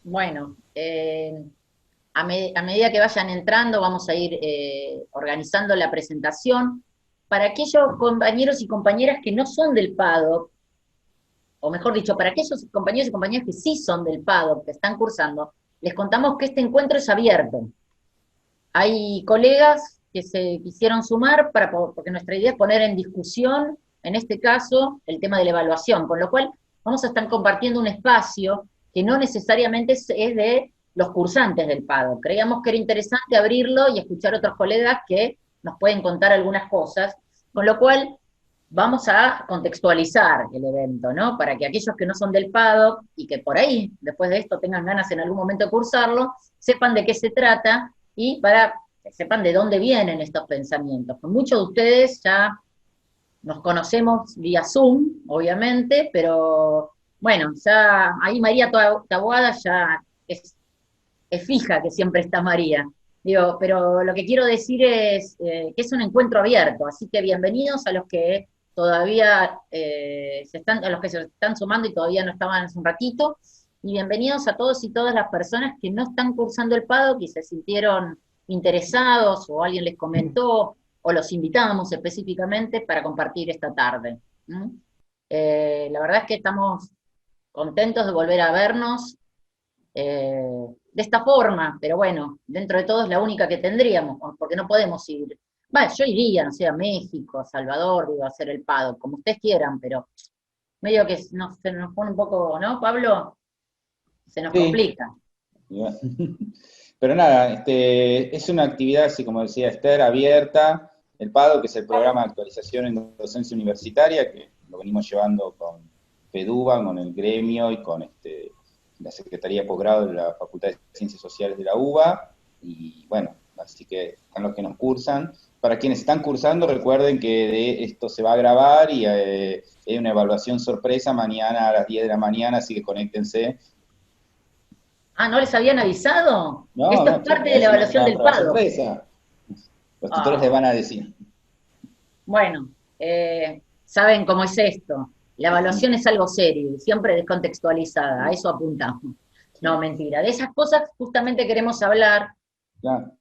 Bueno, a medida que vayan entrando, vamos a ir organizando la presentación. Para aquellos compañeros y compañeras que no son del PADO, o mejor dicho, para aquellos compañeros y compañeras que sí son del PADO, que están cursando, les contamos que este encuentro es abierto. Hay colegas que se quisieron sumar porque nuestra idea es poner en discusión, en este caso, el tema de la evaluación, con lo cual vamos a estar compartiendo un espacio que no necesariamente es de los cursantes del PADO. Creíamos que era interesante abrirlo y escuchar a otros colegas que nos pueden contar algunas cosas, con lo cual vamos a contextualizar el evento, ¿no? Para que aquellos que no son del PADO y que por ahí, después de esto, tengan ganas en algún momento de cursarlo, sepan de qué se trata y para que sepan de dónde vienen estos pensamientos. Con muchos de ustedes ya nos conocemos vía Zoom, obviamente, pero bueno, ya ahí María Taboada ya es fija que siempre está María. Digo, pero lo que quiero decir es que es un encuentro abierto, así que bienvenidos a los que todavía a los que se están sumando y todavía no estaban hace un ratito, y bienvenidos a todos y todas las personas que no están cursando el PADO, que se sintieron interesados, o alguien les comentó, o los invitamos específicamente para compartir esta tarde. ¿Mm? La verdad es que estamos contentos de volver a vernos, de esta forma, pero bueno, dentro de todo es la única que tendríamos, porque no podemos ir. Bueno, yo iría, no sé, a México, a Salvador, digo, a hacer el PADO, como ustedes quieran, pero medio que se nos pone un poco, ¿no, Pablo? Se nos Sí, complica. pero nada, es una actividad, así como decía Esther, abierta. El PADO, que es el programa de actualización en docencia universitaria, que lo venimos llevando con FEDUBA, con el gremio y con la Secretaría de Posgrado de la Facultad de Ciencias Sociales de la UBA, y bueno, así que están los que nos cursan. Para quienes están cursando, recuerden que de esto se va a grabar y hay una evaluación sorpresa mañana a las 10 de la mañana, así que conéctense. Ah, ¿no les habían avisado? No, Esto es no, parte de la es evaluación una del prueba PADO. sorpresa. Los tutores les Ah, van a decir. bueno, saben cómo es esto. La evaluación es algo serio y siempre descontextualizada, a eso apuntamos. No, Sí, mentira. De esas cosas justamente queremos hablar. claro.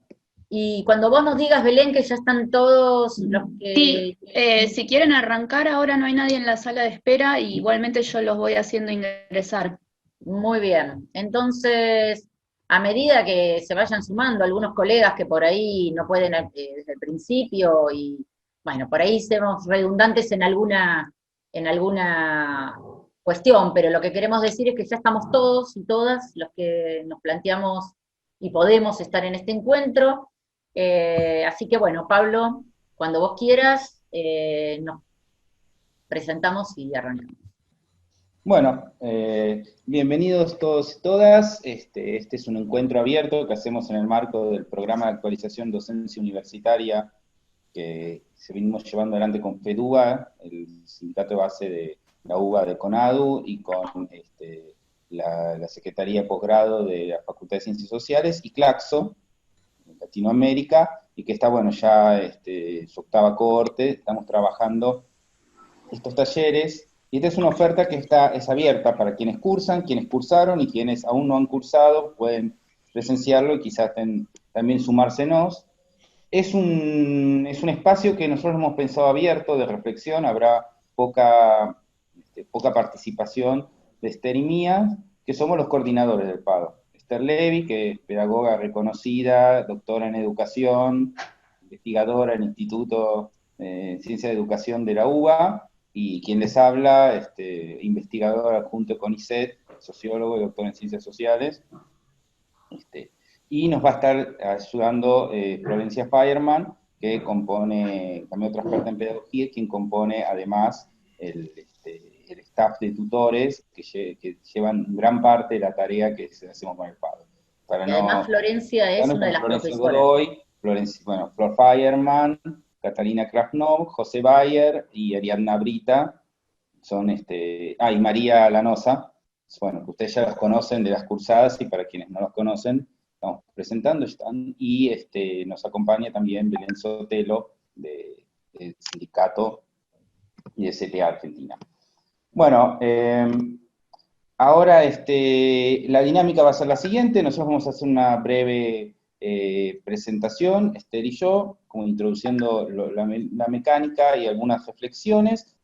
Y cuando vos nos digas, Belén, que ya están todos los Sí, que... si quieren arrancar, ahora no hay nadie en la sala de espera, y igualmente yo los voy haciendo ingresar. Muy bien. Entonces, a medida que se vayan sumando algunos colegas que por ahí no pueden desde el principio y, bueno, por ahí seamos redundantes en alguna cuestión, pero lo que queremos decir es que ya estamos todos y todas los que nos planteamos y podemos estar en este encuentro. Así que, bueno, Pablo, cuando vos quieras, nos presentamos y arrancamos. Bueno, bienvenidos todos y todas. Este es un encuentro abierto que hacemos en el marco del programa de actualización docencia universitaria que se venimos llevando adelante con FEDUBA, el sindicato de base de la UBA de CONADU, y con la Secretaría de Posgrado de la Facultad de Ciencias Sociales, y CLACSO, en Latinoamérica, y que está, bueno, ya su octava cohorte. Estamos trabajando estos talleres, y esta es una oferta que es abierta para quienes cursan, quienes cursaron, y quienes aún no han cursado pueden presenciarlo y quizás también sumársenos. Es un espacio que nosotros hemos pensado abierto, de reflexión. Habrá poca participación de Esther y mía, que somos los coordinadores del PADO. Esther Levy, que es pedagoga reconocida, doctora en educación, investigadora en el Instituto de Ciencia de Educación de la UBA, y quien les habla, investigador adjunto de CONICET, sociólogo y doctor en Ciencias Sociales. Este, y nos va a estar ayudando Florencia Fireman, que compone, también otra experta en pedagogía, quien compone además el staff de tutores que llevan gran parte de la tarea que hacemos con el PADO. Para Y además no, Florencia es una de con las Florencia profesoras. Godoy, bueno, Flor Fireman, Catalina Krafnov, José Bayer y Ariadna Brita, son y María Lanosa. Bueno, que ustedes ya los conocen de las cursadas, y para quienes no los conocen, estamos presentando, y nos acompaña también Belén Sotelo, del sindicato y de CTA Argentina. Bueno, Ahora la dinámica va a ser la siguiente, nosotros vamos a hacer una breve presentación, Esther y yo, como introduciendo la mecánica y algunas reflexiones.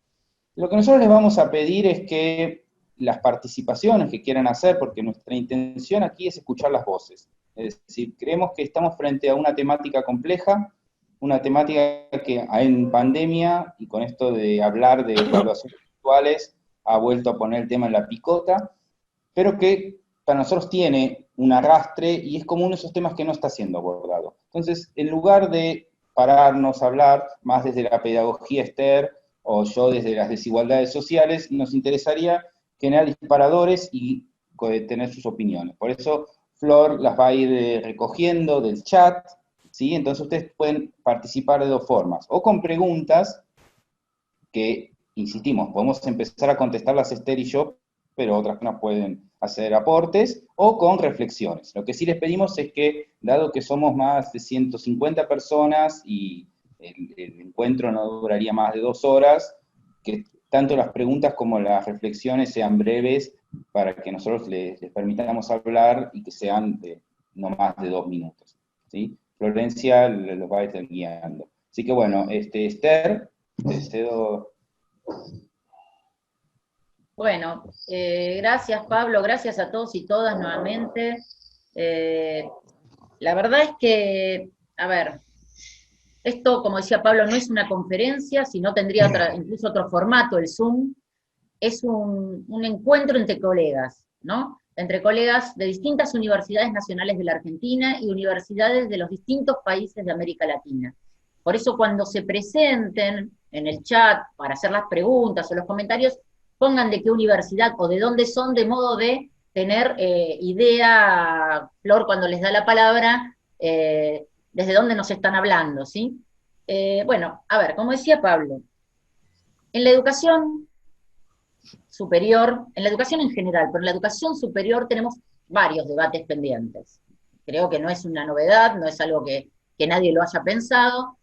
Lo que nosotros les vamos a pedir es que las participaciones que quieran hacer, porque nuestra intención aquí es escuchar las voces. Es decir, creemos que estamos frente a una temática compleja, una temática que en pandemia, y con esto de hablar de evaluaciones virtuales, ha vuelto a poner el tema en la picota, pero que para nosotros tiene un arrastre y es como uno de esos temas que no está siendo abordado. Entonces, en lugar de pararnos a hablar más desde la pedagogía Esther, o yo desde las desigualdades sociales, nos interesaría generar disparadores y tener sus opiniones. Por eso Flor las va a ir recogiendo del chat, ¿sí? Entonces ustedes pueden participar de dos formas, o con preguntas, que, insistimos, podemos empezar a contestarlas Esther y yo, pero otras personas pueden hacer aportes, o con reflexiones. Lo que sí les pedimos es que, dado que somos más de 150 personas y el encuentro no duraría más de 2 horas, que tanto las preguntas como las reflexiones sean breves para que nosotros les permitamos hablar y que sean de no más de 2 minutos. ¿Sí? Florencia los va a estar guiando. Así que bueno, Esther, te cedo. Bueno, gracias Pablo, gracias a todos y todas nuevamente. La verdad es que, a ver, esto, como decía Pablo, no es una conferencia, sino tendría incluso otro formato, el Zoom. Es un encuentro entre colegas, ¿no? Entre colegas de distintas universidades nacionales de la Argentina y universidades de los distintos países de América Latina. Por eso cuando se presenten en el chat para hacer las preguntas o los comentarios, pongan de qué universidad o de dónde son, de modo de tener idea, Flor, cuando les da la palabra, desde dónde nos están hablando, ¿sí? Bueno, a ver, como decía Pablo, en la educación superior, en la educación en general, pero en la educación superior tenemos varios debates pendientes. Creo que no es una novedad, no es algo que nadie lo haya pensado.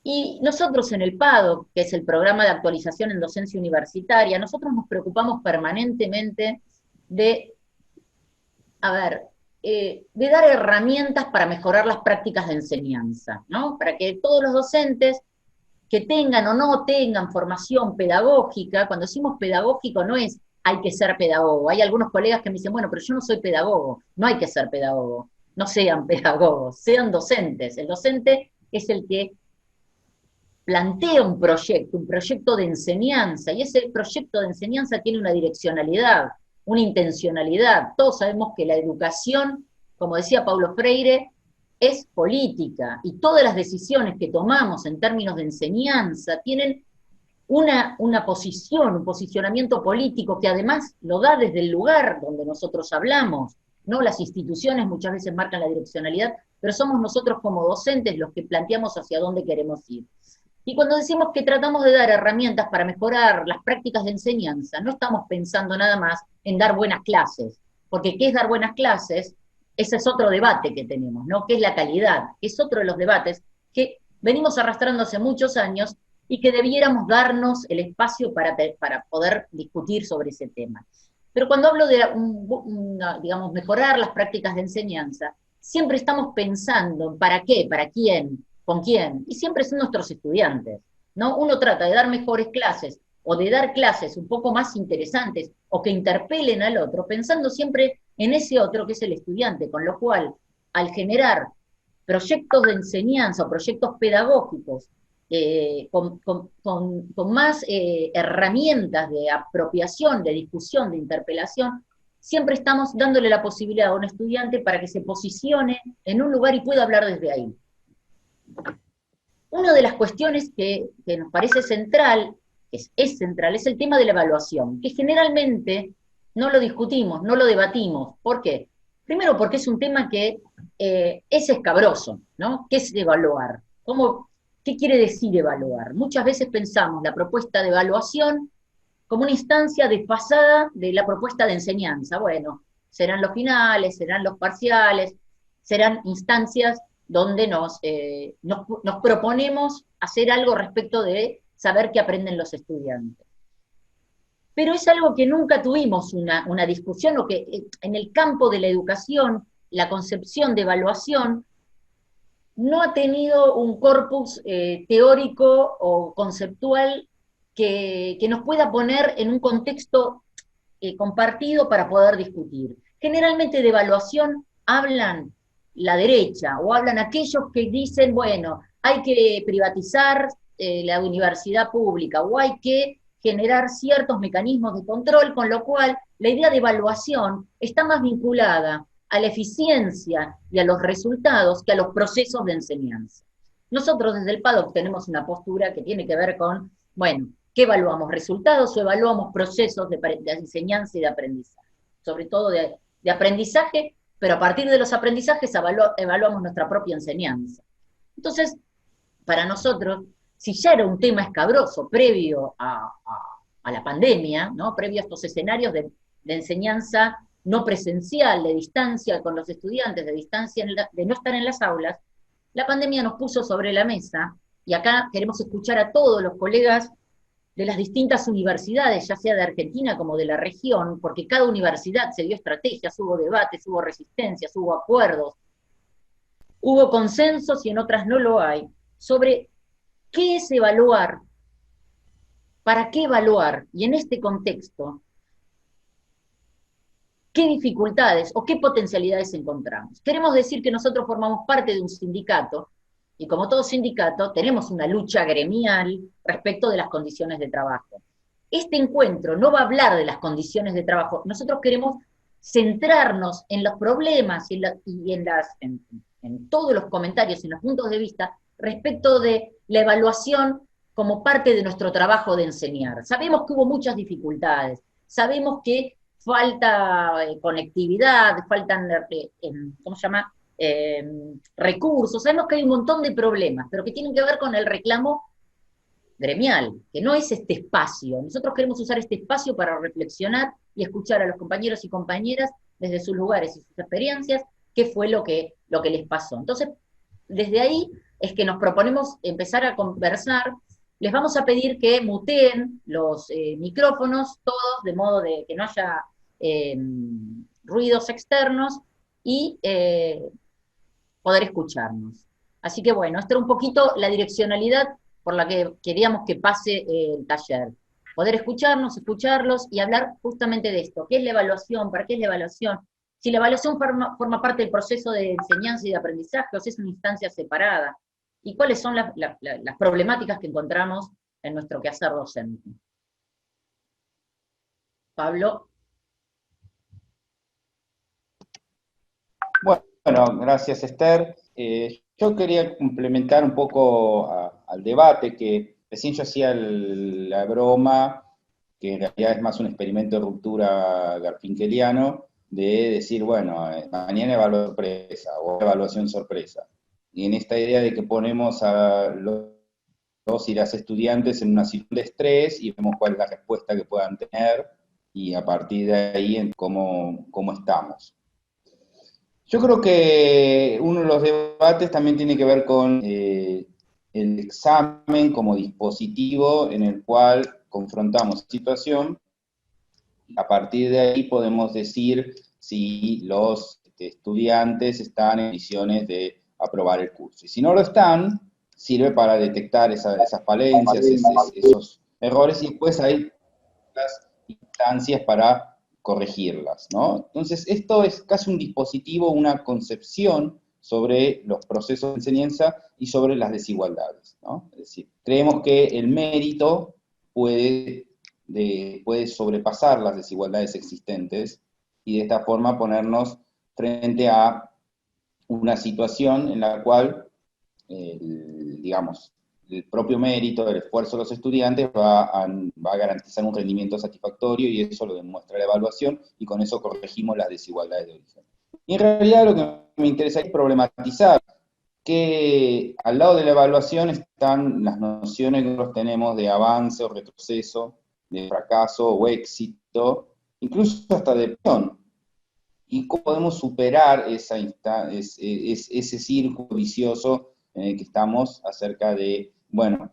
Y nosotros en el PADO, que es el Programa de Actualización en Docencia Universitaria, nosotros nos preocupamos permanentemente de, a ver, de dar herramientas para mejorar las prácticas de enseñanza, ¿no? Para que todos los docentes que tengan o no tengan formación pedagógica, cuando decimos pedagógico no es hay que ser pedagogo. Hay algunos colegas que me dicen, bueno, pero yo no soy pedagogo, no hay que ser pedagogo, no sean pedagogos, sean docentes. El docente es el que plantea un proyecto de enseñanza, y ese proyecto de enseñanza tiene una direccionalidad, una intencionalidad. Todos sabemos que la educación, como decía Paulo Freire, es política, y todas las decisiones que tomamos en términos de enseñanza tienen una posición, un posicionamiento político que además lo da desde el lugar donde nosotros hablamos, ¿no? Las instituciones muchas veces marcan la direccionalidad, pero somos nosotros como docentes los que planteamos hacia dónde queremos ir. Y cuando decimos que tratamos de dar herramientas para mejorar las prácticas de enseñanza, no estamos pensando nada más en dar buenas clases, porque ¿qué es dar buenas clases? Ese es otro debate que tenemos, ¿no? ¿Qué es la calidad? Es otro de los debates que venimos arrastrando hace muchos años y que debiéramos darnos el espacio para poder discutir sobre ese tema. Pero cuando hablo de, digamos, mejorar las prácticas de enseñanza, siempre estamos pensando en para qué, para quién, con quién, y siempre son nuestros estudiantes, ¿no? Uno trata de dar mejores clases, o de dar clases un poco más interesantes, o que interpelen al otro, pensando siempre en ese otro que es el estudiante, con lo cual, al generar proyectos de enseñanza o proyectos pedagógicos con más herramientas de apropiación, de discusión, de interpelación, siempre estamos dándole la posibilidad a un estudiante para que se posicione en un lugar y pueda hablar desde ahí. Una de las cuestiones que nos parece central, es central, es el tema de la evaluación, que generalmente no lo discutimos, no lo debatimos. ¿Por qué? Primero porque es un tema que es escabroso, ¿no? ¿Qué es evaluar? ¿Qué quiere decir evaluar? Muchas veces pensamos la propuesta de evaluación como una instancia desfasada de la propuesta de enseñanza. Bueno, serán los finales, serán los parciales, serán instancias donde nos proponemos hacer algo respecto de saber qué aprenden los estudiantes. pero es algo que nunca tuvimos una discusión, o que en el campo de la educación, la concepción de evaluación, no ha tenido un corpus teórico o conceptual que nos pueda poner en un contexto compartido para poder discutir. Generalmente de evaluación hablan la derecha, o hablan aquellos que dicen, bueno, hay que privatizar la universidad pública, o hay que generar ciertos mecanismos de control, con lo cual la idea de evaluación está más vinculada a la eficiencia y a los resultados que a los procesos de enseñanza. Nosotros desde el PADOK tenemos una postura que tiene que ver con, bueno, ¿qué evaluamos? ¿Resultados o evaluamos procesos de enseñanza y de aprendizaje? Sobre todo de aprendizaje, pero a partir de los aprendizajes evaluamos nuestra propia enseñanza. Entonces, para nosotros, si ya era un tema escabroso previo a la pandemia, ¿no? Previo a estos escenarios de enseñanza no presencial, de distancia con los estudiantes, de distancia de no estar en las aulas, la pandemia nos puso sobre la mesa, y acá queremos escuchar a todos los colegas de las distintas universidades, ya sea de Argentina como de la región, porque cada universidad se dio estrategias, hubo debates, hubo resistencias, hubo acuerdos, hubo consensos y en otras no lo hay, sobre qué es evaluar, para qué evaluar, y en este contexto, qué dificultades o qué potencialidades encontramos. Queremos decir que nosotros formamos parte de un sindicato, y como todo sindicato, tenemos una lucha gremial respecto de las condiciones de trabajo. Este encuentro no va a hablar de las condiciones de trabajo, nosotros queremos centrarnos en los problemas y en todos los comentarios, en los puntos de vista, respecto de la evaluación como parte de nuestro trabajo de enseñar. Sabemos que hubo muchas dificultades, sabemos que falta conectividad, faltan, ¿cómo se llama?, recursos, sabemos que hay un montón de problemas, pero que tienen que ver con el reclamo gremial, que no es este espacio. Nosotros queremos usar este espacio para reflexionar y escuchar a los compañeros y compañeras desde sus lugares y sus experiencias, qué fue lo que les pasó. Entonces, desde ahí es que nos proponemos empezar a conversar. Les vamos a pedir que muteen los micrófonos todos, de modo de que no haya ruidos externos, y poder escucharnos. Así que bueno, esta era un poquito la direccionalidad por la que queríamos que pase el taller. Poder escucharnos, escucharlos y hablar justamente de esto. ¿Qué es la evaluación? ¿Para qué es la evaluación? Si la evaluación forma parte del proceso de enseñanza y de aprendizaje, o si es una instancia separada. Y cuáles son las problemáticas que encontramos en nuestro quehacer docente. Pablo. Bueno, gracias Esther. Yo quería complementar un poco al debate, que recién yo hacía la broma, que en realidad es más un experimento de ruptura garfinkeliano, de decir, bueno, mañana evaluación sorpresa, o evaluación sorpresa. Y en esta idea de que ponemos a los y las estudiantes en una situación de estrés y vemos cuál es la respuesta que puedan tener, y a partir de ahí en cómo estamos. Yo creo que uno de los debates también tiene que ver con el examen como dispositivo en el cual confrontamos la situación. A partir de ahí podemos decir si los estudiantes están en condiciones de aprobar el curso. Y si no lo están, sirve para detectar esas falencias, esos errores, y después hay las instancias para corregirlas, ¿no? Entonces, esto es casi un dispositivo, una concepción sobre los procesos de enseñanza y sobre las desigualdades, ¿no? Es decir, creemos que el mérito puede sobrepasar las desigualdades existentes, y de esta forma ponernos frente a una situación en la cual, digamos, el propio mérito, el esfuerzo de los estudiantes va a garantizar un rendimiento satisfactorio, y eso lo demuestra la evaluación, y con eso corregimos las desigualdades de origen. Y en realidad lo que me interesa es problematizar que al lado de la evaluación están las nociones que nosotros tenemos de avance o retroceso, de fracaso o éxito, incluso hasta de depresión. Y cómo podemos superar ese círculo vicioso en el que estamos, acerca de, bueno,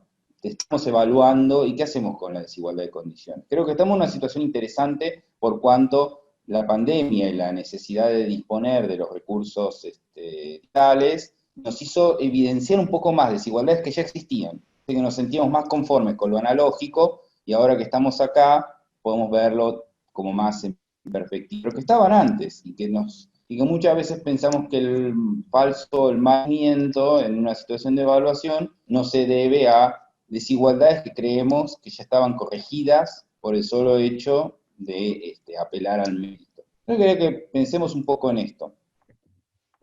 estamos evaluando y qué hacemos con la desigualdad de condiciones. Creo que estamos en una situación interesante por cuanto la pandemia y la necesidad de disponer de los recursos vitales nos hizo evidenciar un poco más desigualdades que ya existían, que nos sentíamos más conformes con lo analógico y ahora que estamos acá podemos verlo como más en perspectiva, pero que estaban antes y que muchas veces pensamos que el movimiento en una situación de evaluación no se debe a desigualdades que creemos que ya estaban corregidas por el solo hecho de apelar al mérito. Yo quería que pensemos un poco en esto.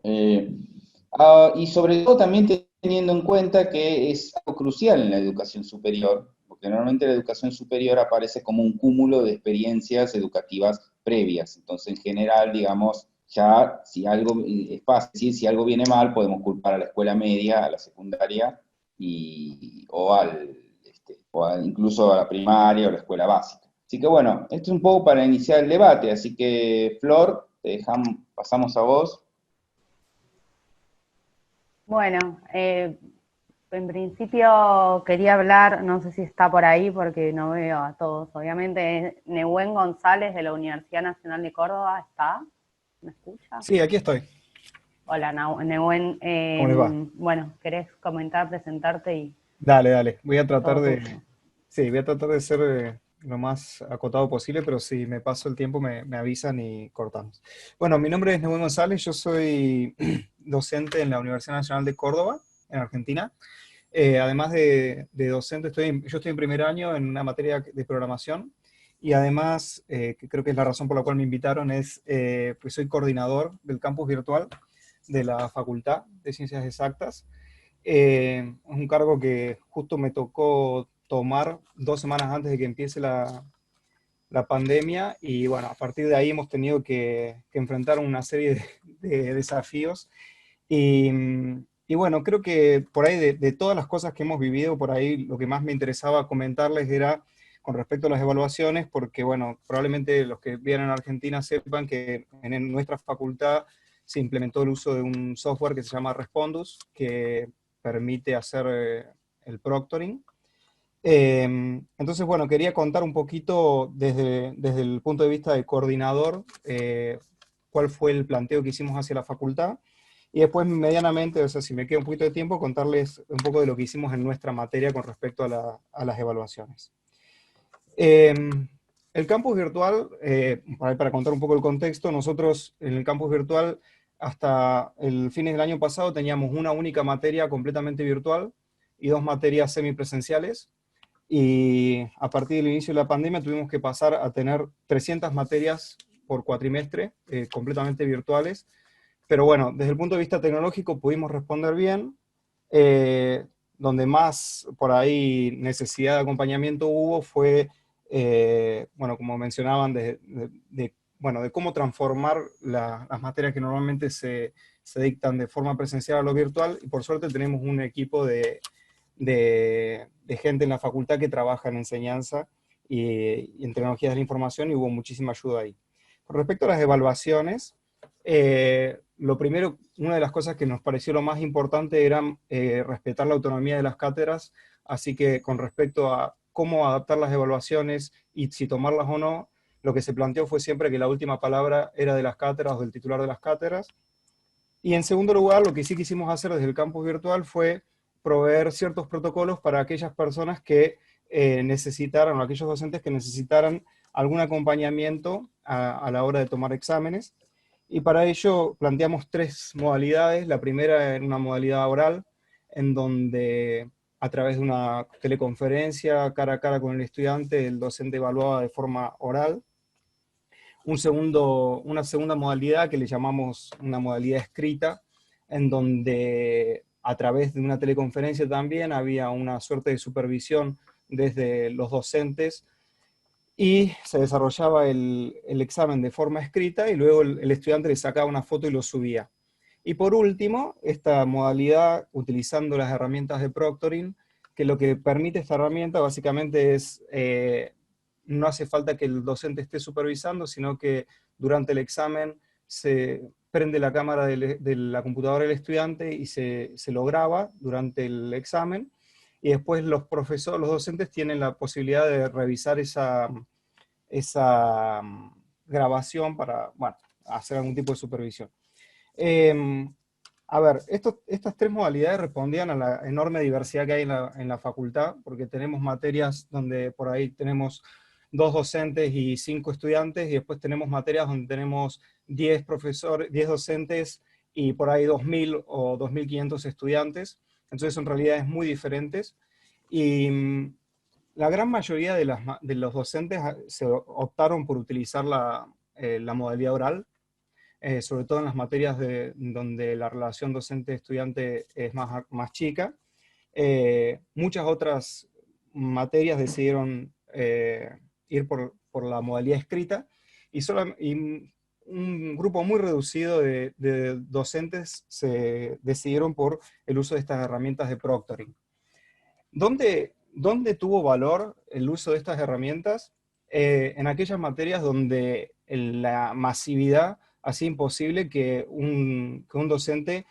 Y sobre todo también teniendo en cuenta que es algo crucial en la educación superior, porque normalmente la educación superior aparece como un cúmulo de experiencias educativas previas. Entonces, en general, digamos, ya si algo es fácil, si algo viene mal, podemos culpar a la escuela media, a la secundaria, o incluso a la primaria o la escuela básica. Así que bueno, esto es un poco para iniciar el debate, así que Flor, pasamos a vos. Bueno, en principio quería hablar, no sé si está por ahí porque no veo a todos, obviamente, Nehuen González de la Universidad Nacional de Córdoba, ¿está? ¿Me escucha? Sí, aquí estoy. Hola, Nehuen. ¿Cómo les va? Bueno, ¿querés comentar, presentarte y Dale. Voy a tratar todo de, tuyo? sí, voy a tratar de ser lo más acotado posible, pero si me paso el tiempo me avisan y cortamos. Bueno, mi nombre es Nehuen González, yo soy docente en la Universidad Nacional de Córdoba, en Argentina. Además de docente, yo estoy en primer año en una materia de programación y además, que creo que es la razón por la cual me invitaron, pues soy coordinador del campus virtual de la Facultad de Ciencias Exactas. Es un cargo que justo me tocó tomar 2 semanas antes de que empiece la pandemia y bueno, a partir de ahí hemos tenido que enfrentar una serie de desafíos y, y bueno, creo que por ahí de todas las cosas que hemos vivido, por ahí lo que más me interesaba comentarles era con respecto a las evaluaciones, porque bueno, probablemente los que vienen a Argentina sepan que en nuestra facultad se implementó el uso de un software que se llama Respondus, que permite hacer el proctoring. Entonces, bueno, quería contar un poquito desde el punto de vista de coordinador, cuál fue el planteo que hicimos hacia la facultad, y después medianamente, o sea, si me queda un poquito de tiempo, contarles un poco de lo que hicimos en nuestra materia con respecto a las evaluaciones. El campus virtual, para contar un poco el contexto, nosotros en el campus virtual hasta el fines del año pasado teníamos una única materia completamente virtual y 2 materias semipresenciales, y a partir del inicio de la pandemia tuvimos que pasar a tener 300 materias por cuatrimestre, completamente virtuales, pero bueno, desde el punto de vista tecnológico pudimos responder bien. Donde más por ahí necesidad de acompañamiento hubo fue, bueno, como mencionaban, bueno, de cómo transformar las materias que normalmente se dictan de forma presencial a lo virtual, y por suerte tenemos un equipo de gente en la facultad que trabaja en enseñanza y en tecnologías de la información, y hubo muchísima ayuda ahí. Con respecto a las evaluaciones, lo primero, una de las cosas que nos pareció lo más importante era respetar la autonomía de las cátedras, así que con respecto a cómo adaptar las evaluaciones y si tomarlas o no, lo que se planteó fue siempre que la última palabra era de las cátedras o del titular de las cátedras. Y en segundo lugar, lo que sí quisimos hacer desde el campus virtual fue proveer ciertos protocolos para aquellas personas que necesitaran, o aquellos docentes que necesitaran algún acompañamiento a la hora de tomar exámenes. Y para ello planteamos 3 modalidades. La primera era una modalidad oral, en donde a través de una teleconferencia, cara a cara con el estudiante, el docente evaluaba de forma oral. Una segunda modalidad que le llamamos una modalidad escrita, en donde a través de una teleconferencia también había una suerte de supervisión desde los docentes y se desarrollaba el examen de forma escrita y luego el estudiante le sacaba una foto y lo subía. Y por último, esta modalidad utilizando las herramientas de proctoring, que lo que permite esta herramienta básicamente es, no hace falta que el docente esté supervisando, sino que durante el examen se prende la cámara de la computadora del estudiante y se lo graba durante el examen, y después los profesores, los docentes tienen la posibilidad de revisar esa grabación para, bueno, hacer algún tipo de supervisión. A ver, estas tres modalidades respondían a la enorme diversidad que hay en la facultad, porque tenemos materias donde por ahí tenemos 2 docentes y 5 estudiantes, y después tenemos materias donde tenemos 10 profesores, 10 docentes y por ahí 2.000 o 2.500 estudiantes. Entonces son realidades muy diferentes. Y la gran mayoría de los docentes se optaron por utilizar la modalidad oral, sobre todo en las materias donde la relación docente-estudiante es más chica. Muchas otras materias decidieron ir por la modalidad escrita, y un grupo muy reducido de docentes se decidieron por el uso de estas herramientas de proctoring. ¿Dónde tuvo valor el uso de estas herramientas? En aquellas materias donde la masividad hacía imposible que un docente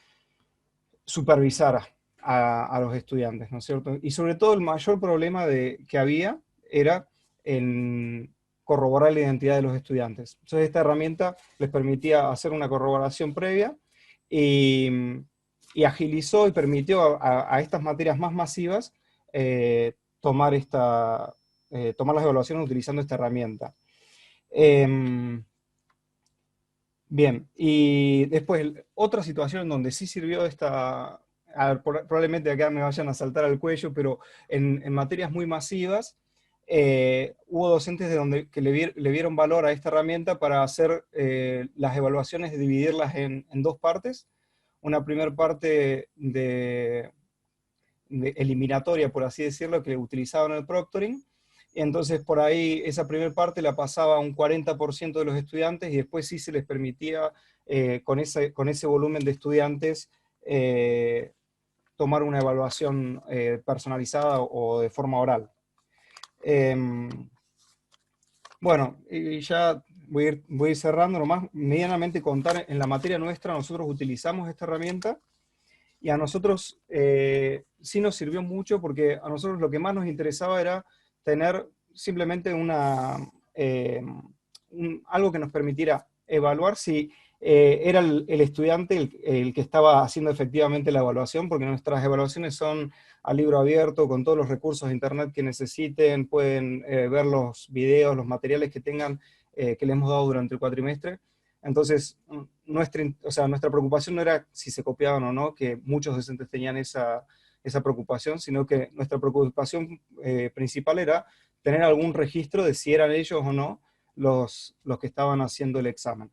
supervisara a los estudiantes, ¿no es cierto? Y sobre todo el mayor problema que había era en corroborar la identidad de los estudiantes. Entonces esta herramienta les permitía hacer una corroboración previa y agilizó y permitió a estas materias más masivas tomar las evaluaciones utilizando esta herramienta. Bien, y después otra situación donde sí sirvió esta, a ver, probablemente acá me vayan a saltar al cuello, pero en materias muy masivas, hubo docentes que le vieron valor a esta herramienta para hacer las evaluaciones, dividirlas en 2 partes. Una primera parte de eliminatoria, por así decirlo, que utilizaban el proctoring. Entonces por ahí esa primera parte la pasaba a un 40% de los estudiantes, y después sí se les permitía con ese volumen de estudiantes tomar una evaluación personalizada o de forma oral. Bueno, y ya voy a ir cerrando nomás, medianamente contar, en la materia nuestra nosotros utilizamos esta herramienta, y a nosotros sí nos sirvió mucho, porque a nosotros lo que más nos interesaba era tener simplemente algo que nos permitiera evaluar si era el estudiante el que estaba haciendo efectivamente la evaluación, porque nuestras evaluaciones son a libro abierto, con todos los recursos de internet que necesiten, pueden ver los videos, los materiales que tengan, que les hemos dado durante el cuatrimestre. Entonces, nuestra preocupación no era si se copiaban o no, que muchos docentes tenían esa preocupación, sino que nuestra preocupación principal era tener algún registro de si eran ellos o no los que estaban haciendo el examen.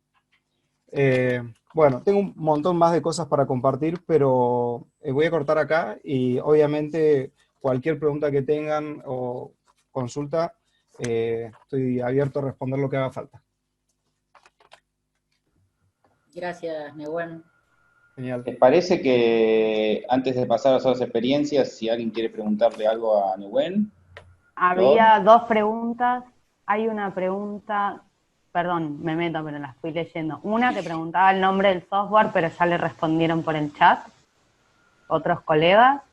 Bueno, tengo un montón más de cosas para compartir, pero voy a cortar acá, y obviamente cualquier pregunta que tengan o consulta, estoy abierto a responder lo que haga falta. Gracias, Nehuen. Genial. ¿Les parece que antes de pasar a las otras experiencias, si alguien quiere preguntarle algo a Nehuen? Había 2 preguntas. Hay una pregunta, perdón, me meto, pero las fui leyendo. Una que preguntaba el nombre del software, pero ya le respondieron por el chat otros colegas.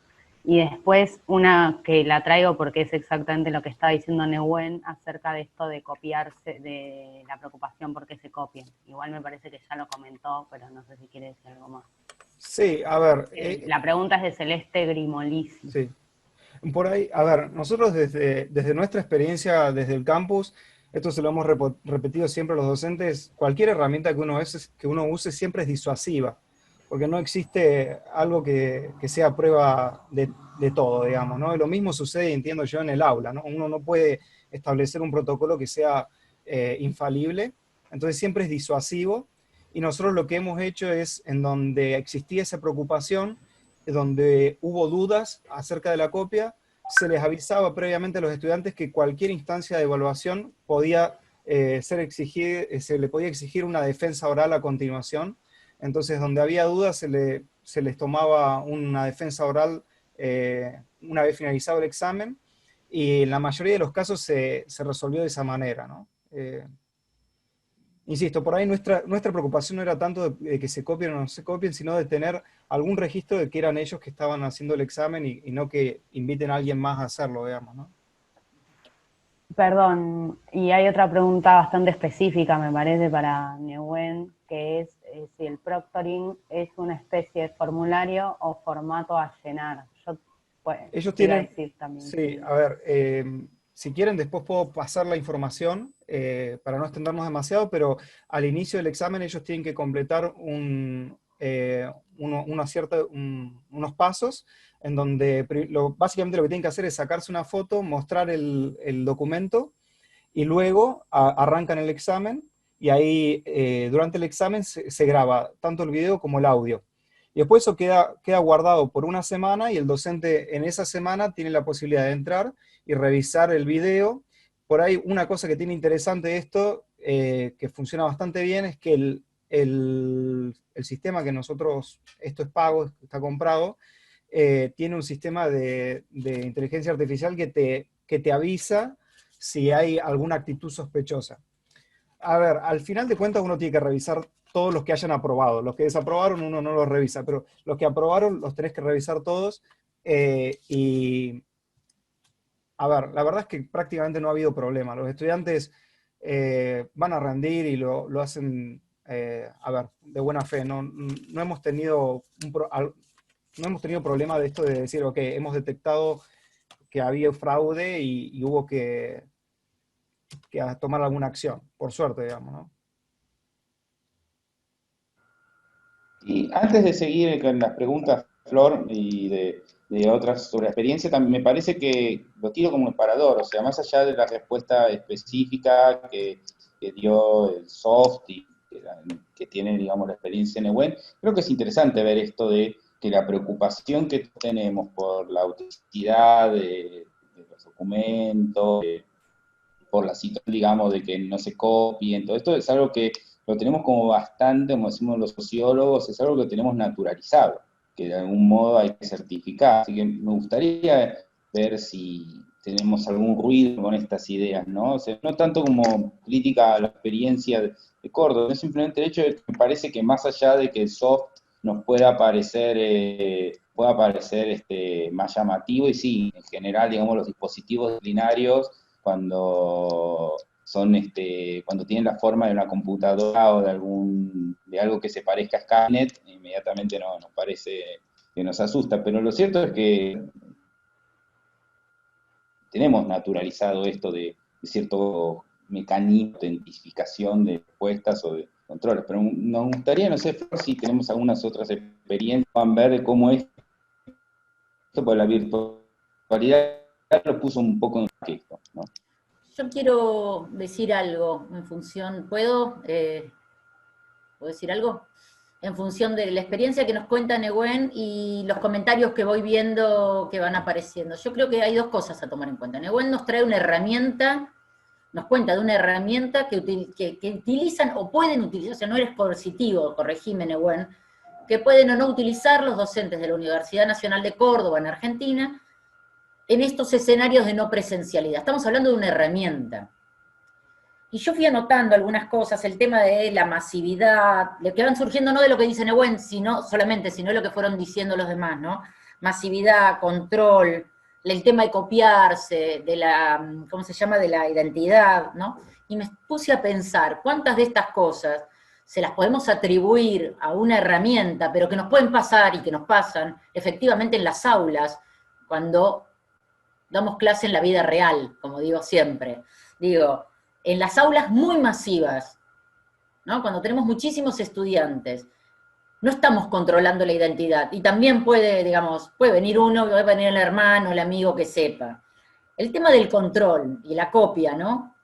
Y después una que la traigo porque es exactamente lo que estaba diciendo Nehuen acerca de esto de copiarse, de la preocupación por qué se copien. Igual me parece que ya lo comentó, pero no sé si quiere decir algo más. Sí, a ver. La pregunta es de Celeste Grimolisi. Sí. Por ahí, a ver, nosotros desde nuestra experiencia, desde el campus, esto se lo hemos repetido siempre a los docentes, cualquier herramienta que uno use siempre es disuasiva, porque no existe algo que sea prueba de todo, digamos, ¿no? Lo mismo sucede, entiendo yo, en el aula, ¿no? Uno no puede establecer un protocolo que sea infalible, entonces siempre es disuasivo, y nosotros lo que hemos hecho es, en donde existía esa preocupación, donde hubo dudas acerca de la copia, se les avisaba previamente a los estudiantes que cualquier instancia de evaluación podía se le podía exigir una defensa oral a continuación. Entonces, donde había dudas, se les tomaba una defensa oral una vez finalizado el examen, y en la mayoría de los casos se resolvió de esa manera, ¿no? Insisto, por ahí nuestra preocupación no era tanto de que se copien o no se copien, sino de tener algún registro de que eran ellos que estaban haciendo el examen y no que inviten a alguien más a hacerlo, digamos, ¿no? Perdón, y hay otra pregunta bastante específica, me parece, para Nehuen, que es si el proctoring es una especie de formulario o formato a llenar. Yo pues, Ellos te iba a tienen, decir también. sí, a ver, si quieren después puedo pasar la información para no extendernos demasiado, pero al inicio del examen ellos tienen que completar unos pasos en donde básicamente lo que tienen que hacer es sacarse una foto, mostrar el documento y luego arrancan el examen y ahí durante el examen se graba tanto el video como el audio. Y después eso queda guardado por una semana y el docente en esa semana tiene la posibilidad de entrar y revisar el video. Por ahí una cosa que tiene interesante esto, que funciona bastante bien, es que el sistema que nosotros, esto es pago, está comprado, tiene un sistema de inteligencia artificial que te avisa si hay alguna actitud sospechosa. A ver, al final de cuentas uno tiene que revisar todos los que hayan aprobado. Los que desaprobaron uno no los revisa, pero los que aprobaron los tenés que revisar todos. Y, a ver, la verdad es que prácticamente no ha habido problema. Los estudiantes van a rendir y lo hacen, a ver, de buena fe. No hemos tenido no hemos tenido problema de esto de decir, ok, hemos detectado que había fraude y hubo que tomar alguna acción, por suerte, digamos, ¿no? Y antes de seguir con las preguntas, Flor, y de otras sobre la experiencia, también me parece que lo tiro como un parador, o sea, más allá de la respuesta específica que dio el soft y que tiene, digamos, la experiencia en EWEN, creo que es interesante ver esto de que la preocupación que tenemos por la autenticidad de los documentos, por la situación, digamos, de que no se copien, todo esto es algo que lo tenemos como bastante, como decimos los sociólogos, es algo que tenemos naturalizado, que de algún modo hay que certificar. Así que me gustaría ver si tenemos algún ruido con estas ideas, ¿no? O sea, no tanto como crítica a la experiencia de Córdoba, es simplemente el hecho de que me parece que más allá de que el soft nos pueda parecer más llamativo, y sí, en general, digamos, los dispositivos disciplinarios cuando cuando tienen la forma de una computadora o de algo que se parezca a Skynet, inmediatamente nos parece que nos asusta. Pero lo cierto es que tenemos naturalizado esto de cierto mecanismo de identificación de respuestas o de controles. Pero nos gustaría, no sé, si tenemos algunas otras experiencias, van a ver de cómo es esto, porque la virtualidad lo puso un poco en esto, ¿no? Yo quiero decir algo en función, ¿puedo decir algo? En función de la experiencia que nos cuenta Nehuen y los comentarios que voy viendo que van apareciendo. Yo creo que hay dos cosas a tomar en cuenta. Nehuen nos trae una herramienta, nos cuenta de una herramienta que utilizan o pueden utilizar, o sea, no eres coercitivo, corregime Nehuen, que pueden o no utilizar los docentes de la Universidad Nacional de Córdoba en Argentina, en estos escenarios de no presencialidad. Estamos hablando de una herramienta. Y yo fui anotando algunas cosas, el tema de la masividad, lo que van surgiendo no de lo que dice Nehuen, sino de lo que fueron diciendo los demás, ¿no? Masividad, control, el tema de copiarse, de la, ¿cómo se llama?, de la identidad, ¿no? Y me puse a pensar, ¿cuántas de estas cosas se las podemos atribuir a una herramienta, pero que nos pueden pasar y que nos pasan efectivamente en las aulas, cuando damos clase en la vida real, como digo siempre. Digo, en las aulas muy masivas, ¿no? Cuando tenemos muchísimos estudiantes, no estamos controlando la identidad. Y también puede venir uno, puede venir el hermano, el amigo que sepa. El tema del control y la copia, ¿no?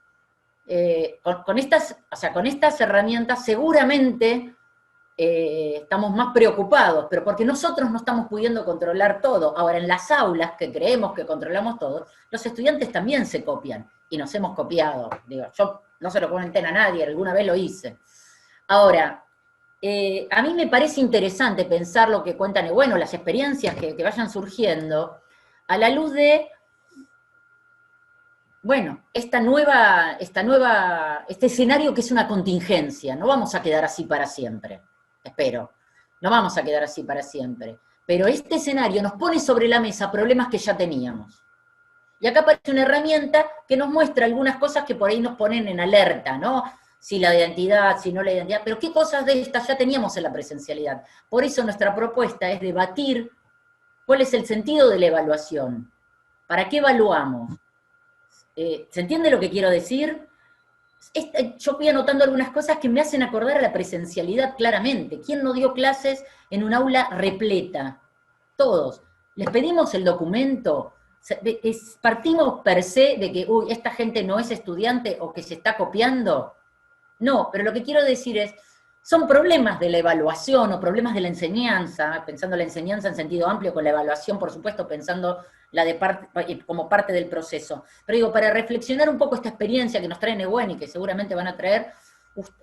Con estas herramientas seguramente estamos más preocupados, pero porque nosotros no estamos pudiendo controlar todo. Ahora, en las aulas, que creemos que controlamos todo, los estudiantes también se copian, y nos hemos copiado. Digo, yo no se lo comenten a nadie, alguna vez lo hice. Ahora, a mí me parece interesante pensar lo que cuentan, y bueno, las experiencias que vayan surgiendo, a la luz de bueno, este escenario que es una contingencia, no vamos a quedar así para siempre, espero, no vamos a quedar así para siempre, pero este escenario nos pone sobre la mesa problemas que ya teníamos. Y acá aparece una herramienta que nos muestra algunas cosas que por ahí nos ponen en alerta, ¿no? Si la identidad, si no la identidad, pero qué cosas de estas ya teníamos en la presencialidad. Por eso nuestra propuesta es debatir cuál es el sentido de la evaluación. ¿Para qué evaluamos? ¿Se entiende lo que quiero decir? Yo fui anotando algunas cosas que me hacen acordar a la presencialidad claramente. ¿Quién no dio clases en un aula repleta? Todos. Les pedimos el documento. Partimos per se de que, uy, esta gente no es estudiante o que se está copiando. No, pero lo que quiero decir es, son problemas de la evaluación o problemas de la enseñanza, pensando la enseñanza en sentido amplio, con la evaluación, por supuesto, pensando como parte del proceso. Pero digo, para reflexionar un poco esta experiencia que nos trae Nehuen y que seguramente van a traer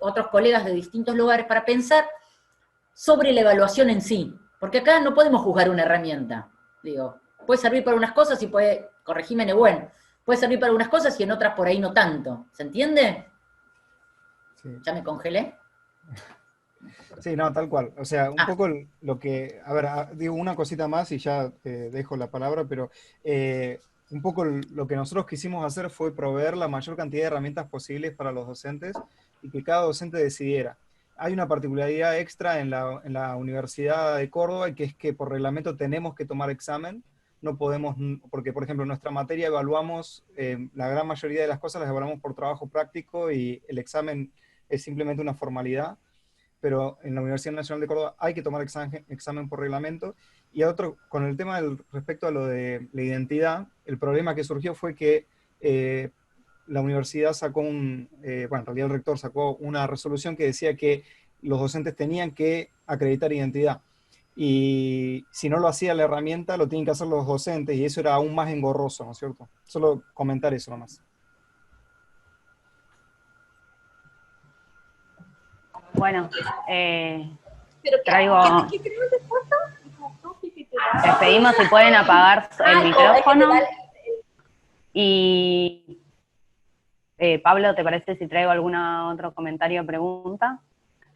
otros colegas de distintos lugares, para pensar sobre la evaluación en sí. Porque acá no podemos juzgar una herramienta. Digo, puede servir para unas cosas y puede, corregime Nehuen, puede servir para unas cosas y en otras por ahí no tanto. ¿Se entiende? Sí. ¿Ya me congelé? Sí, no, tal cual. O sea, un poco lo que, a ver, digo una cosita más y ya dejo la palabra, pero un poco lo que nosotros quisimos hacer fue proveer la mayor cantidad de herramientas posibles para los docentes y que cada docente decidiera. Hay una particularidad extra en la Universidad de Córdoba, que es que por reglamento tenemos que tomar examen. No podemos, porque por ejemplo en nuestra materia evaluamos, la gran mayoría de las cosas las evaluamos por trabajo práctico y el examen es simplemente una formalidad, pero en la Universidad Nacional de Córdoba hay que tomar examen por reglamento. Y otro, con el tema respecto a lo de la identidad, el problema que surgió fue que la universidad sacó bueno, en realidad el rector sacó una resolución que decía que los docentes tenían que acreditar identidad. Y si no lo hacía la herramienta, lo tienen que hacer los docentes, y eso era aún más engorroso, ¿no es cierto? Solo comentar eso nomás. Bueno, traigo... Les pedimos si pueden apagar el micrófono. Y Pablo, ¿te parece si traigo algún otro comentario o pregunta?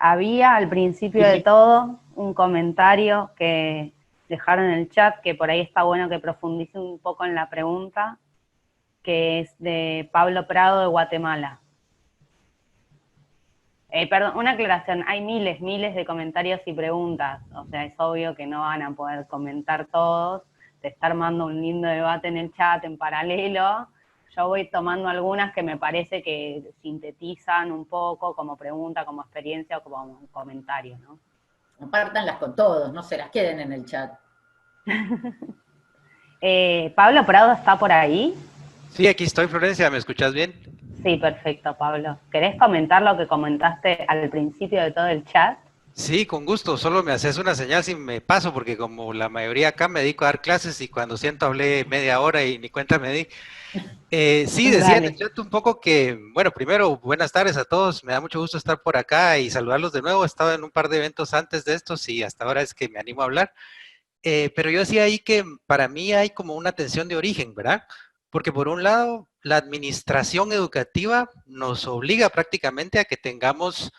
Había al principio de todo un comentario que dejaron en el chat, que por ahí está bueno que profundice un poco en la pregunta, que es de Pablo Prado de Guatemala. Perdón, una aclaración, hay miles de comentarios y preguntas, o sea, es obvio que no van a poder comentar todos, se está armando un lindo debate en el chat en paralelo. Yo voy tomando algunas que me parece que sintetizan un poco como pregunta, como experiencia o como comentario, ¿no? Compártanlas con todos, no se las queden en el chat. ¿Pablo Prado está por ahí? Sí, aquí estoy, Florencia, ¿me escuchas bien? Sí, perfecto, Pablo. ¿Querés comentar lo que comentaste al principio de todo el chat? Sí, con gusto, solo me haces una señal si me paso, porque como la mayoría acá me dedico a dar clases y cuando siento hablé media hora y ni cuenta me di. Sí, decía en el chat un poco que, bueno, primero, buenas tardes a todos, me da mucho gusto estar por acá y saludarlos de nuevo. He estado en un par de eventos antes de estos y hasta ahora es que me animo a hablar. Pero yo decía ahí que para mí hay como una tensión de origen, ¿verdad? Porque por un lado, la administración educativa nos obliga prácticamente a que tengamos,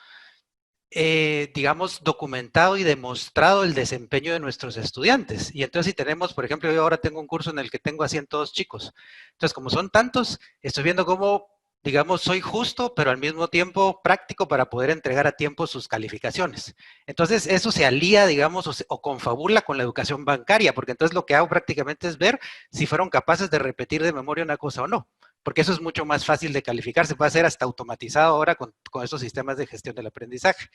digamos, documentado y demostrado el desempeño de nuestros estudiantes. Y entonces si tenemos, por ejemplo, yo ahora tengo un curso en el que tengo a 102 chicos. Entonces, como son tantos, estoy viendo cómo, digamos, soy justo, pero al mismo tiempo práctico para poder entregar a tiempo sus calificaciones. Entonces, eso se alía, digamos, o confabula con la educación bancaria, porque entonces lo que hago prácticamente es ver si fueron capaces de repetir de memoria una cosa o no, porque eso es mucho más fácil de calificar, se puede hacer hasta automatizado ahora con estos sistemas de gestión del aprendizaje.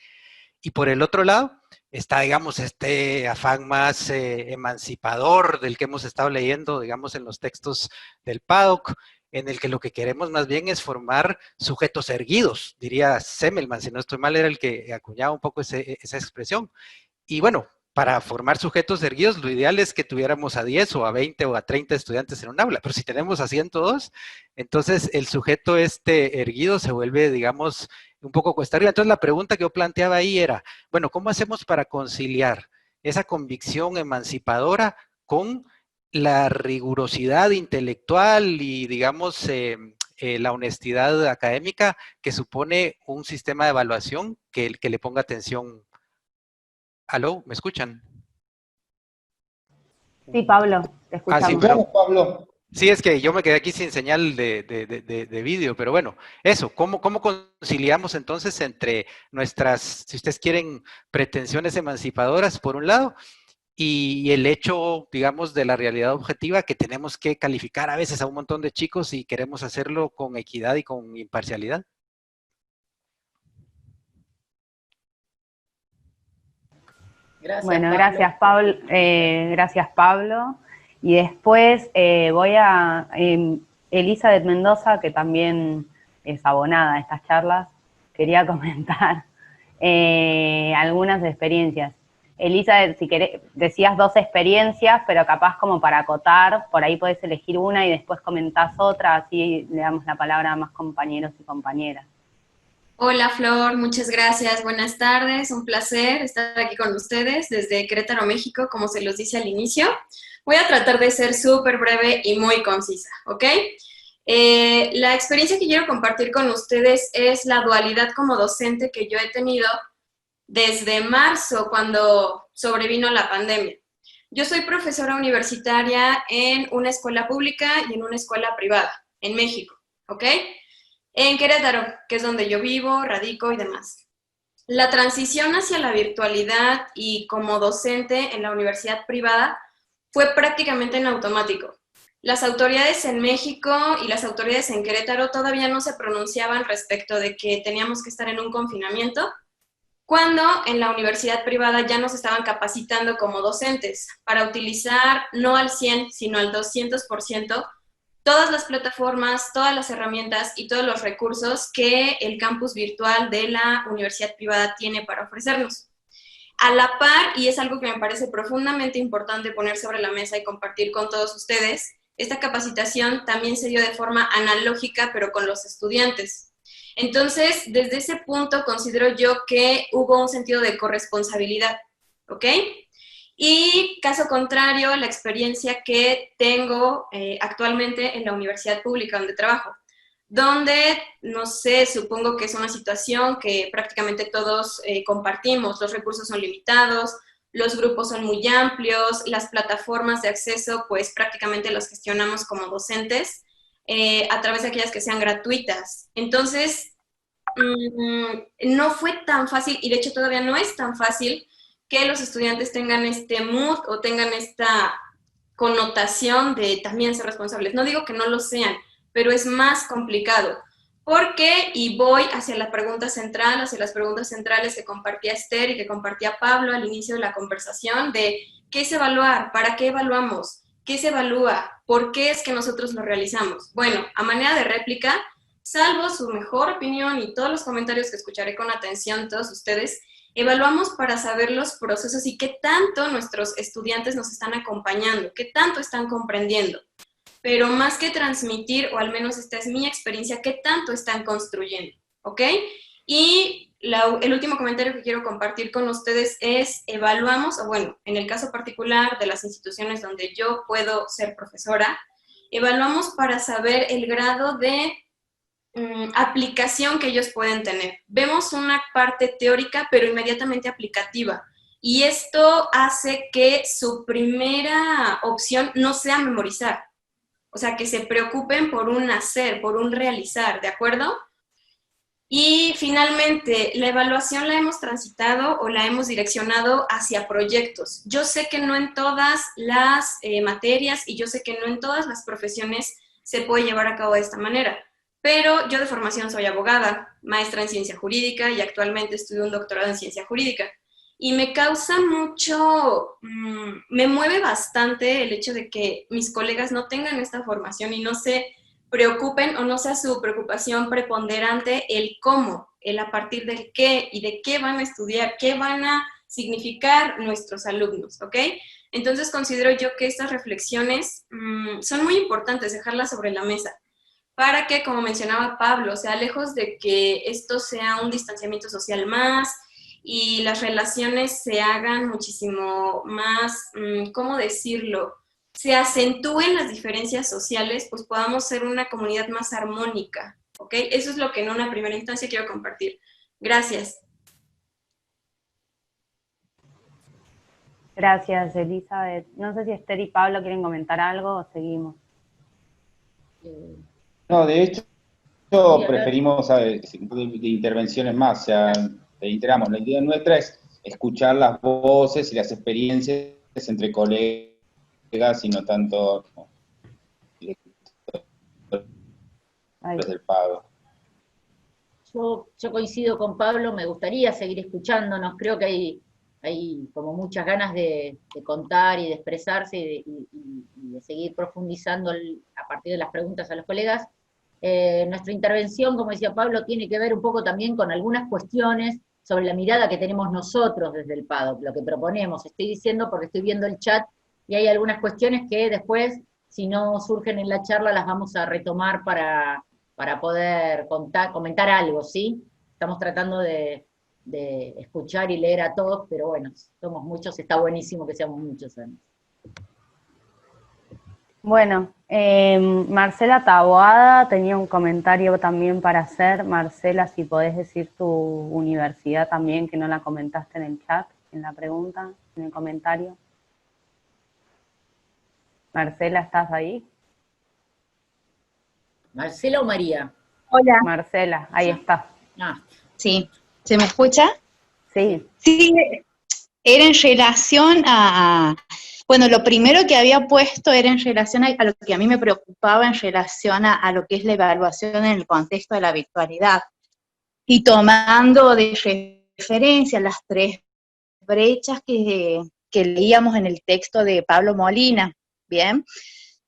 Y por el otro lado está, digamos, este afán más emancipador del que hemos estado leyendo, digamos, en los textos del PADOK, en el que lo que queremos más bien es formar sujetos erguidos, diría Semmelman, si no estoy mal, era el que acuñaba un poco esa expresión. Y bueno, para formar sujetos erguidos, lo ideal es que tuviéramos a 10 o a 20 o a 30 estudiantes en un aula, pero si tenemos a 102, entonces el sujeto erguido se vuelve, digamos, un poco cuesta arriba. Entonces la pregunta que yo planteaba ahí era, bueno, ¿cómo hacemos para conciliar esa convicción emancipadora con la rigurosidad intelectual y, digamos, la honestidad académica que supone un sistema de evaluación que le ponga atención. ¿Aló? ¿Me escuchan? Sí, Pablo, te Ah, sí, escuchamos. pero Escuchamos, Pablo. sí, es que yo me quedé aquí sin señal de vídeo, pero bueno, eso, ¿cómo conciliamos entonces entre nuestras, si ustedes quieren, pretensiones emancipadoras por un lado, y el hecho, digamos, de la realidad objetiva que tenemos que calificar a veces a un montón de chicos y queremos hacerlo con equidad y con imparcialidad? Gracias, Bueno, Pablo. gracias Pablo. Y después voy a Elizabeth Mendoza, que también es abonada a estas charlas, quería comentar algunas experiencias. Elizabeth, si querés, decías 2 experiencias, pero capaz como para acotar, por ahí podés elegir una y después comentás otra, así le damos la palabra a más compañeros y compañeras. Hola Flor, muchas gracias, buenas tardes, un placer estar aquí con ustedes desde Querétaro, México, como se los dice al inicio. Voy a tratar de ser súper breve y muy concisa, ¿ok? La experiencia que quiero compartir con ustedes es la dualidad como docente que yo he tenido desde marzo, cuando sobrevino la pandemia. Yo soy profesora universitaria en una escuela pública y en una escuela privada, en México, ¿ok? En Querétaro, que es donde yo vivo, radico y demás. La transición hacia la virtualidad y como docente en la universidad privada fue prácticamente en automático. Las autoridades en México y las autoridades en Querétaro todavía no se pronunciaban respecto de que teníamos que estar en un confinamiento, cuando en la universidad privada ya nos estaban capacitando como docentes para utilizar no al 100, sino al 200% todas las plataformas, todas las herramientas y todos los recursos que el campus virtual de la universidad privada tiene para ofrecernos. A la par, y es algo que me parece profundamente importante poner sobre la mesa y compartir con todos ustedes, esta capacitación también se dio de forma analógica, pero con los estudiantes. Entonces, desde ese punto considero yo que hubo un sentido de corresponsabilidad, ¿ok? Y caso contrario, la experiencia que tengo actualmente en la universidad pública donde trabajo, donde, no sé, supongo que es una situación que prácticamente todos compartimos, los recursos son limitados, los grupos son muy amplios, las plataformas de acceso pues prácticamente las gestionamos como docentes a través de aquellas que sean gratuitas. Entonces, no fue tan fácil, y de hecho todavía no es tan fácil, que los estudiantes tengan este mood o tengan esta connotación de también ser responsables. No digo que no lo sean, pero es más complicado. Porque, y voy hacia la pregunta central, hacia las preguntas centrales que compartía Esther y que compartía Pablo al inicio de la conversación, de qué es evaluar, para qué evaluamos, qué se evalúa, por qué es que nosotros lo realizamos. Bueno, a manera de réplica, salvo su mejor opinión y todos los comentarios que escucharé con atención todos ustedes, evaluamos para saber los procesos y qué tanto nuestros estudiantes nos están acompañando, qué tanto están comprendiendo. Pero más que transmitir, o al menos esta es mi experiencia, qué tanto están construyendo, ¿ok? Y el último comentario que quiero compartir con ustedes es, evaluamos, o bueno, en el caso particular de las instituciones donde yo puedo ser profesora, evaluamos para saber el grado de aplicación que ellos pueden tener. Vemos una parte teórica, pero inmediatamente aplicativa. Y esto hace que su primera opción no sea memorizar. O sea, que se preocupen por un hacer, por un realizar, ¿de acuerdo? Y finalmente, la evaluación la hemos transitado o la hemos direccionado hacia proyectos. Yo sé que no en todas las materias y yo sé que no en todas las profesiones se puede llevar a cabo de esta manera. Pero yo de formación soy abogada, maestra en ciencia jurídica y actualmente estudio un doctorado en ciencia jurídica. Y me causa mucho, me mueve bastante el hecho de que mis colegas no tengan esta formación y no se preocupen o no sea su preocupación preponderante el cómo, el a partir del qué y de qué van a estudiar, qué van a significar nuestros alumnos, ¿ok? Entonces considero yo que estas reflexiones son muy importantes dejarlas sobre la mesa para que, como mencionaba Pablo, o sea, lejos de que esto sea un distanciamiento social más y las relaciones se hagan muchísimo más, ¿cómo decirlo?, se acentúen las diferencias sociales, pues podamos ser una comunidad más armónica, ¿ok? Eso es lo que en una primera instancia quiero compartir. Gracias. Gracias, Elizabeth. No sé si Esther y Pablo quieren comentar algo o seguimos. No, de hecho, preferimos de intervenciones más, o sea, reiteramos, la idea nuestra es escuchar las voces y las experiencias entre colegas y no tanto del pago. Yo coincido con Pablo, me gustaría seguir escuchándonos, creo que hay como muchas ganas de contar y de expresarse y de seguir profundizando a partir de las preguntas a los colegas. Nuestra intervención, como decía Pablo, tiene que ver un poco también con algunas cuestiones sobre la mirada que tenemos nosotros desde el PADOK, lo que proponemos. Estoy diciendo porque estoy viendo el chat y hay algunas cuestiones que después, si no surgen en la charla, las vamos a retomar para poder comentar algo, ¿sí? Estamos tratando de escuchar y leer a todos, pero bueno, somos muchos, está buenísimo que seamos muchos además. Bueno, Marcela Taboada tenía un comentario también para hacer. Marcela, si podés decir tu universidad también, que no la comentaste en el chat, en la pregunta, en el comentario. Marcela, ¿estás ahí? ¿Marcela o María? Hola. Marcela, ahí está. Sí, ¿se me escucha? Sí. Sí, era en relación bueno, lo primero que había puesto era en relación a lo que a mí me preocupaba en relación a lo que es la evaluación en el contexto de la virtualidad. Y tomando de referencia las 3 brechas que leíamos en el texto de Pablo Molina, ¿bien?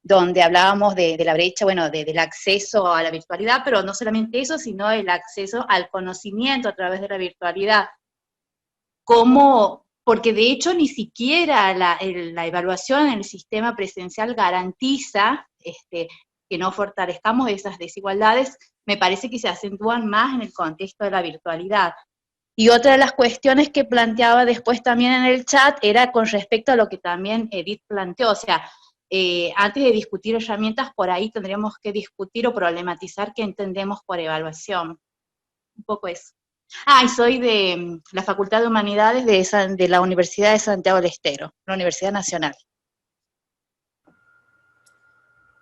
Donde hablábamos de la brecha, bueno, del acceso a la virtualidad, pero no solamente eso, sino el acceso al conocimiento a través de la virtualidad. Porque de hecho ni siquiera la evaluación en el sistema presencial garantiza que no fortalezcamos esas desigualdades, me parece que se acentúan más en el contexto de la virtualidad. Y otra de las cuestiones que planteaba después también en el chat era con respecto a lo que también Edith planteó, o sea, antes de discutir herramientas, por ahí tendríamos que discutir o problematizar qué entendemos por evaluación. Un poco eso. Y soy de la Facultad de Humanidades de la Universidad de Santiago del Estero, la Universidad Nacional.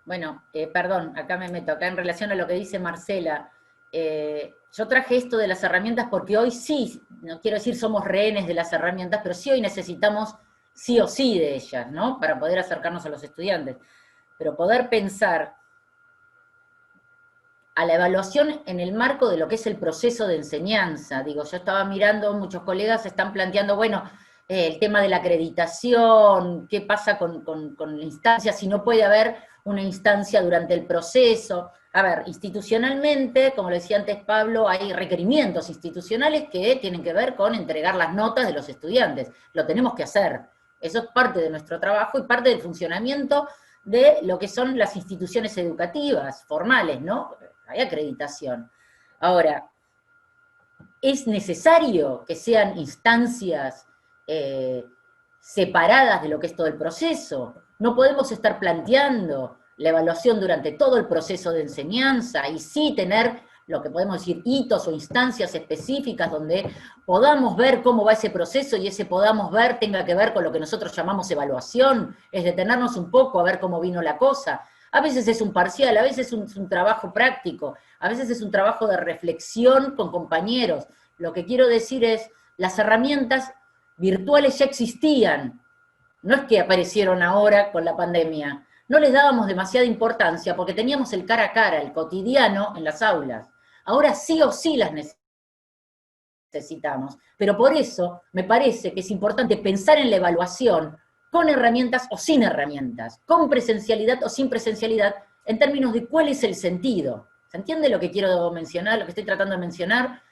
Bueno, perdón, acá me meto, acá en relación a lo que dice Marcela, yo traje esto de las herramientas porque hoy sí, no quiero decir somos rehenes de las herramientas, pero sí hoy necesitamos sí o sí de ellas, ¿no? Para poder acercarnos a los estudiantes. Pero poder pensar a la evaluación en el marco de lo que es el proceso de enseñanza. Digo, yo estaba mirando, muchos colegas están planteando, bueno, el tema de la acreditación, qué pasa con la instancia, si no puede haber una instancia durante el proceso. A ver, institucionalmente, como lo decía antes Pablo, hay requerimientos institucionales que tienen que ver con entregar las notas de los estudiantes. Lo tenemos que hacer. Eso es parte de nuestro trabajo y parte del funcionamiento de lo que son las instituciones educativas formales, ¿no? Hay acreditación. Ahora, ¿es necesario que sean instancias separadas de lo que es todo el proceso? No podemos estar planteando la evaluación durante todo el proceso de enseñanza y sí tener lo que podemos decir hitos o instancias específicas donde podamos ver cómo va ese proceso y ese podamos ver tenga que ver con lo que nosotros llamamos evaluación, es detenernos un poco a ver cómo vino la cosa. A veces es un parcial, a veces es un trabajo práctico, a veces es un trabajo de reflexión con compañeros. Lo que quiero decir es, las herramientas virtuales ya existían, no es que aparecieron ahora con la pandemia, no les dábamos demasiada importancia porque teníamos el cara a cara, el cotidiano en las aulas. Ahora sí o sí las necesitamos, pero por eso me parece que es importante pensar en la evaluación con herramientas o sin herramientas, con presencialidad o sin presencialidad, en términos de cuál es el sentido. ¿Se entiende lo que quiero mencionar, lo que estoy tratando de mencionar?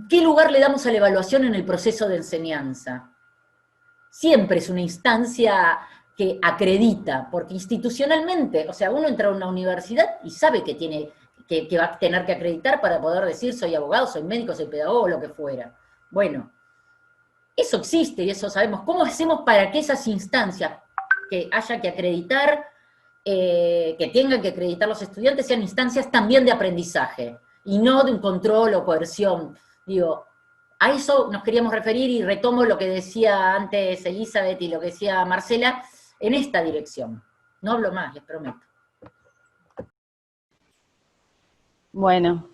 ¿Qué lugar le damos a la evaluación en el proceso de enseñanza? Siempre es una instancia que acredita, porque institucionalmente, o sea, uno entra a una universidad y sabe que va a tener que acreditar para poder decir soy abogado, soy médico, soy pedagogo, lo que fuera. Bueno, Eso existe y eso sabemos. ¿Cómo hacemos para que esas instancias que haya que acreditar, que tengan que acreditar los estudiantes, sean instancias también de aprendizaje, y no de un control o coerción? Digo, a eso nos queríamos referir, y retomo lo que decía antes Elizabeth y lo que decía Marcela, en esta dirección. No hablo más, les prometo. Bueno,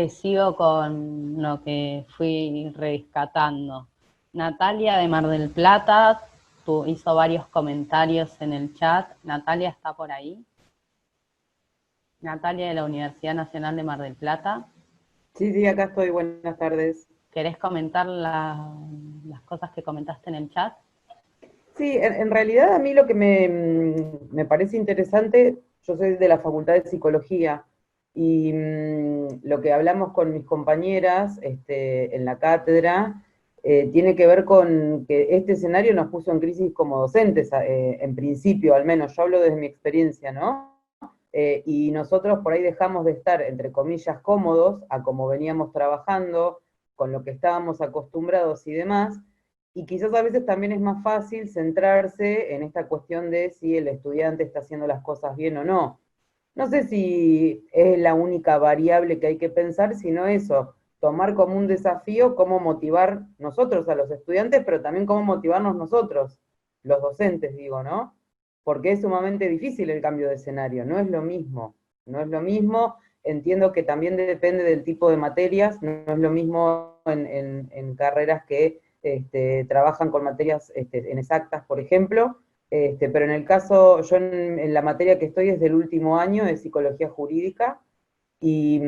sigo con lo que fui rescatando. Natalia de Mar del Plata hizo varios comentarios en el chat. Natalia está por ahí. Natalia de la Universidad Nacional de Mar del Plata. Sí, sí, acá estoy. Buenas tardes. ¿Querés comentar las cosas que comentaste en el chat? Sí, en realidad a mí lo que me parece interesante, yo soy de la Facultad de Psicología, y lo que hablamos con mis compañeras en la cátedra tiene que ver con que este escenario nos puso en crisis como docentes, en principio al menos, yo hablo desde mi experiencia, ¿no? Y nosotros por ahí dejamos de estar, entre comillas, cómodos a como veníamos trabajando, con lo que estábamos acostumbrados y demás, y quizás a veces también es más fácil centrarse en esta cuestión de si el estudiante está haciendo las cosas bien o no. No sé si es la única variable que hay que pensar, sino eso, tomar como un desafío cómo motivar nosotros a los estudiantes, pero también cómo motivarnos nosotros, los docentes, digo, ¿no? Porque es sumamente difícil el cambio de escenario, no es lo mismo, no es lo mismo. Entiendo que también depende del tipo de materias, no es lo mismo en carreras que trabajan con materias en exactas, por ejemplo, pero en el caso, yo en la materia que estoy es del último año, de Psicología Jurídica, y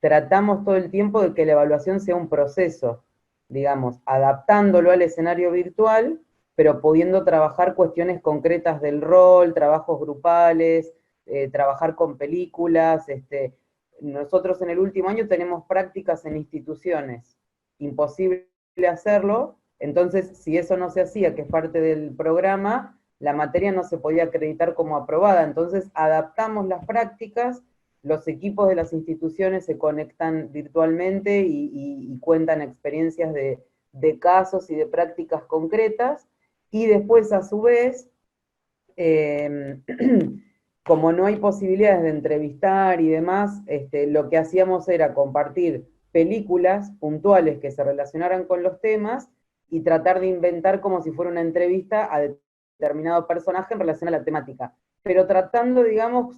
tratamos todo el tiempo de que la evaluación sea un proceso, digamos, adaptándolo al escenario virtual, pero pudiendo trabajar cuestiones concretas del rol, trabajos grupales, trabajar con películas. Nosotros en el último año tenemos prácticas en instituciones, imposible hacerlo, entonces si eso no se hacía, que es parte del programa, la materia no se podía acreditar como aprobada, entonces adaptamos las prácticas, los equipos de las instituciones se conectan virtualmente y cuentan experiencias de casos y de prácticas concretas, y después a su vez, como no hay posibilidades de entrevistar y demás, lo que hacíamos era compartir películas puntuales que se relacionaran con los temas y tratar de inventar como si fuera una entrevista a determinado personaje en relación a la temática. Pero tratando, digamos,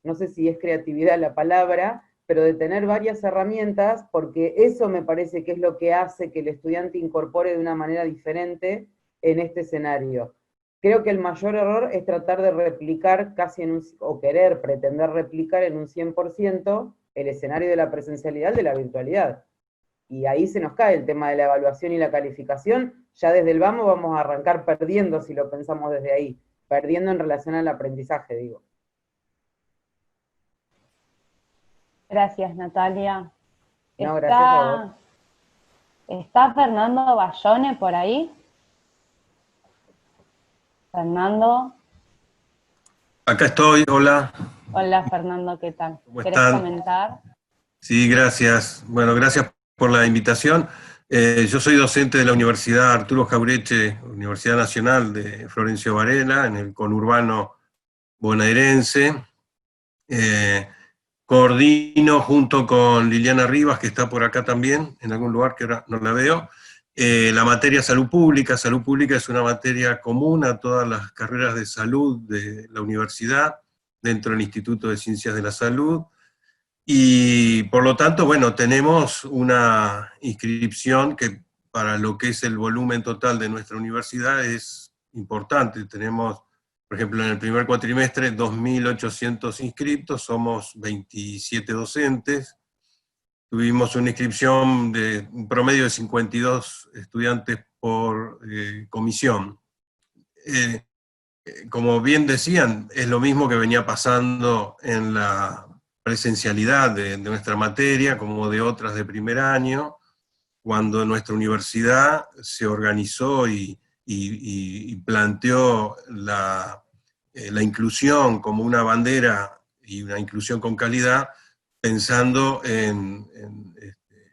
no sé si es creatividad la palabra, pero de tener varias herramientas, porque eso me parece que es lo que hace que el estudiante incorpore de una manera diferente en este escenario. Creo que el mayor error es tratar de replicar casi o querer pretender replicar en un 100% el escenario de la presencialidad de la virtualidad. Y ahí se nos cae el tema de la evaluación y la calificación. Ya desde el vamos a arrancar perdiendo si lo pensamos desde ahí, perdiendo en relación al aprendizaje, digo. Gracias, Natalia. No, gracias a vos. ¿Está Fernando Bayone por ahí? Fernando. Acá estoy, hola. Hola, Fernando, ¿qué tal? ¿Cómo ¿Querés están? comentar? Sí, gracias. Bueno, gracias por la invitación. Yo soy docente de la Universidad Arturo Jauretche, Universidad Nacional de Florencio Varela, en el conurbano bonaerense. Coordino junto con Liliana Rivas, que está por acá también, en algún lugar que ahora no la veo, la materia salud pública. Salud pública es una materia común a todas las carreras de salud de la universidad, dentro del Instituto de Ciencias de la Salud, y por lo tanto, bueno, tenemos una inscripción que para lo que es el volumen total de nuestra universidad es importante. Tenemos, por ejemplo, en el primer cuatrimestre, 2.800 inscriptos, somos 27 docentes. Tuvimos una inscripción de un promedio de 52 estudiantes por comisión. Como bien decían, es lo mismo que venía pasando en la presencialidad de nuestra materia, como de otras de primer año, cuando nuestra universidad se organizó y planteó la inclusión como una bandera y una inclusión con calidad, pensando en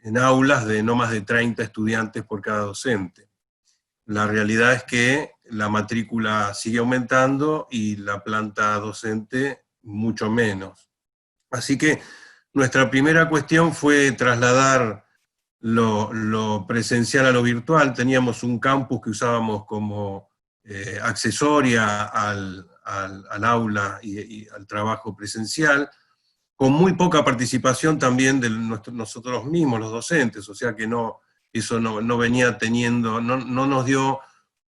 en aulas de no más de 30 estudiantes por cada docente. La realidad es que la matrícula sigue aumentando y la planta docente mucho menos. Así que nuestra primera cuestión fue trasladar lo presencial a lo virtual. Teníamos un campus que usábamos como accesoria al aula y al trabajo presencial, con muy poca participación también de nosotros mismos, los docentes, o sea que eso no venía teniendo, no nos dio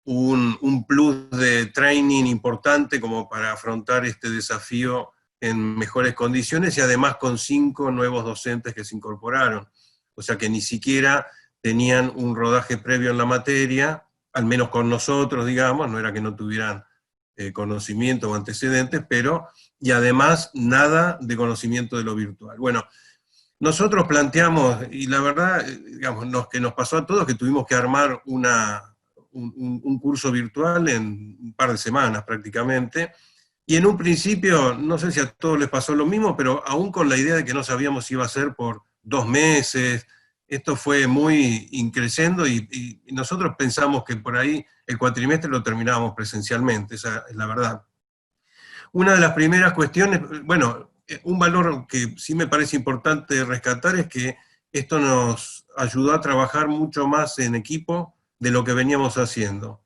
un plus de training importante como para afrontar este desafío en mejores condiciones, y además con 5 nuevos docentes que se incorporaron. O sea que ni siquiera tenían un rodaje previo en la materia, al menos con nosotros, digamos, no era que no tuvieran conocimiento o antecedentes, pero, y además nada de conocimiento de lo virtual. Bueno, nosotros planteamos, y la verdad, digamos, que nos pasó a todos, que tuvimos que armar un curso virtual en un par de semanas prácticamente, y en un principio, no sé si a todos les pasó lo mismo, pero aún con la idea de que no sabíamos si iba a ser por 2 meses, esto fue muy increciendo y nosotros pensamos que por ahí el cuatrimestre lo terminábamos presencialmente, esa es la verdad. Una de las primeras cuestiones, bueno, un valor que sí me parece importante rescatar es que esto nos ayudó a trabajar mucho más en equipo de lo que veníamos haciendo.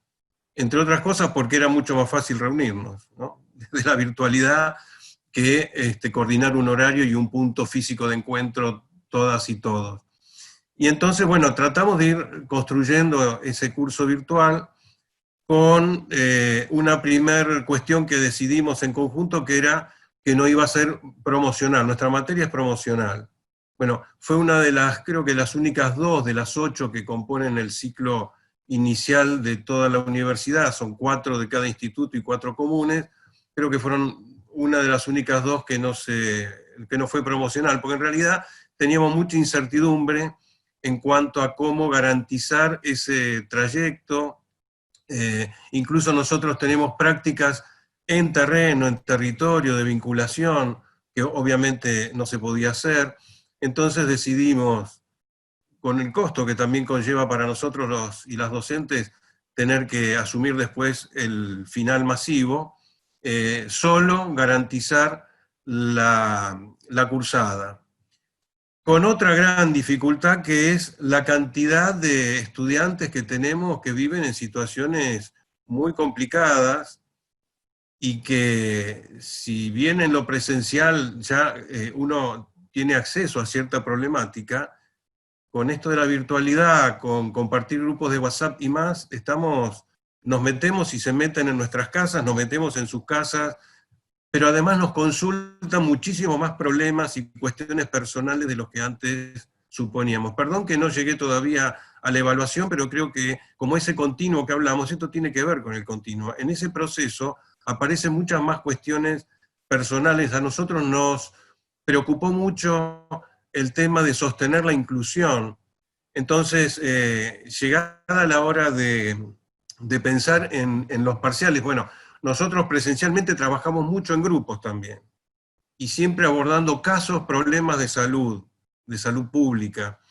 Entre otras cosas porque era mucho más fácil reunirnos, ¿no? Desde la virtualidad que coordinar un horario y un punto físico de encuentro todas y todos. Y entonces, bueno, tratamos de ir construyendo ese curso virtual con una primera cuestión que decidimos en conjunto, que era que no iba a ser promocional, nuestra materia es promocional. Bueno, fue una de las, creo que las únicas 2 de las 8 que componen el ciclo inicial de toda la universidad, son 4 de cada instituto y 4 comunes, creo que fueron una de las únicas 2 que no fue promocional, porque en realidad teníamos mucha incertidumbre en cuanto a cómo garantizar ese trayecto. Incluso nosotros tenemos prácticas en terreno, en territorio de vinculación, que obviamente no se podía hacer. Entonces decidimos, con el costo que también conlleva para nosotros y las docentes, tener que asumir después el final masivo, solo garantizar la cursada. Con otra gran dificultad que es la cantidad de estudiantes que tenemos que viven en situaciones muy complicadas y que si bien en lo presencial ya uno tiene acceso a cierta problemática, con esto de la virtualidad, con compartir grupos de WhatsApp y más, nos metemos y se meten en nuestras casas, nos metemos en sus casas, pero además nos consultan muchísimo más problemas y cuestiones personales de los que antes suponíamos. Perdón que no llegué todavía a la evaluación, pero creo que como ese continuo que hablamos, esto tiene que ver con el continuo. En ese proceso aparecen muchas más cuestiones personales. A nosotros nos preocupó mucho el tema de sostener la inclusión. Entonces, llegada la hora de pensar en los parciales, bueno, nosotros presencialmente trabajamos mucho en grupos también, y siempre abordando casos, problemas de salud pública.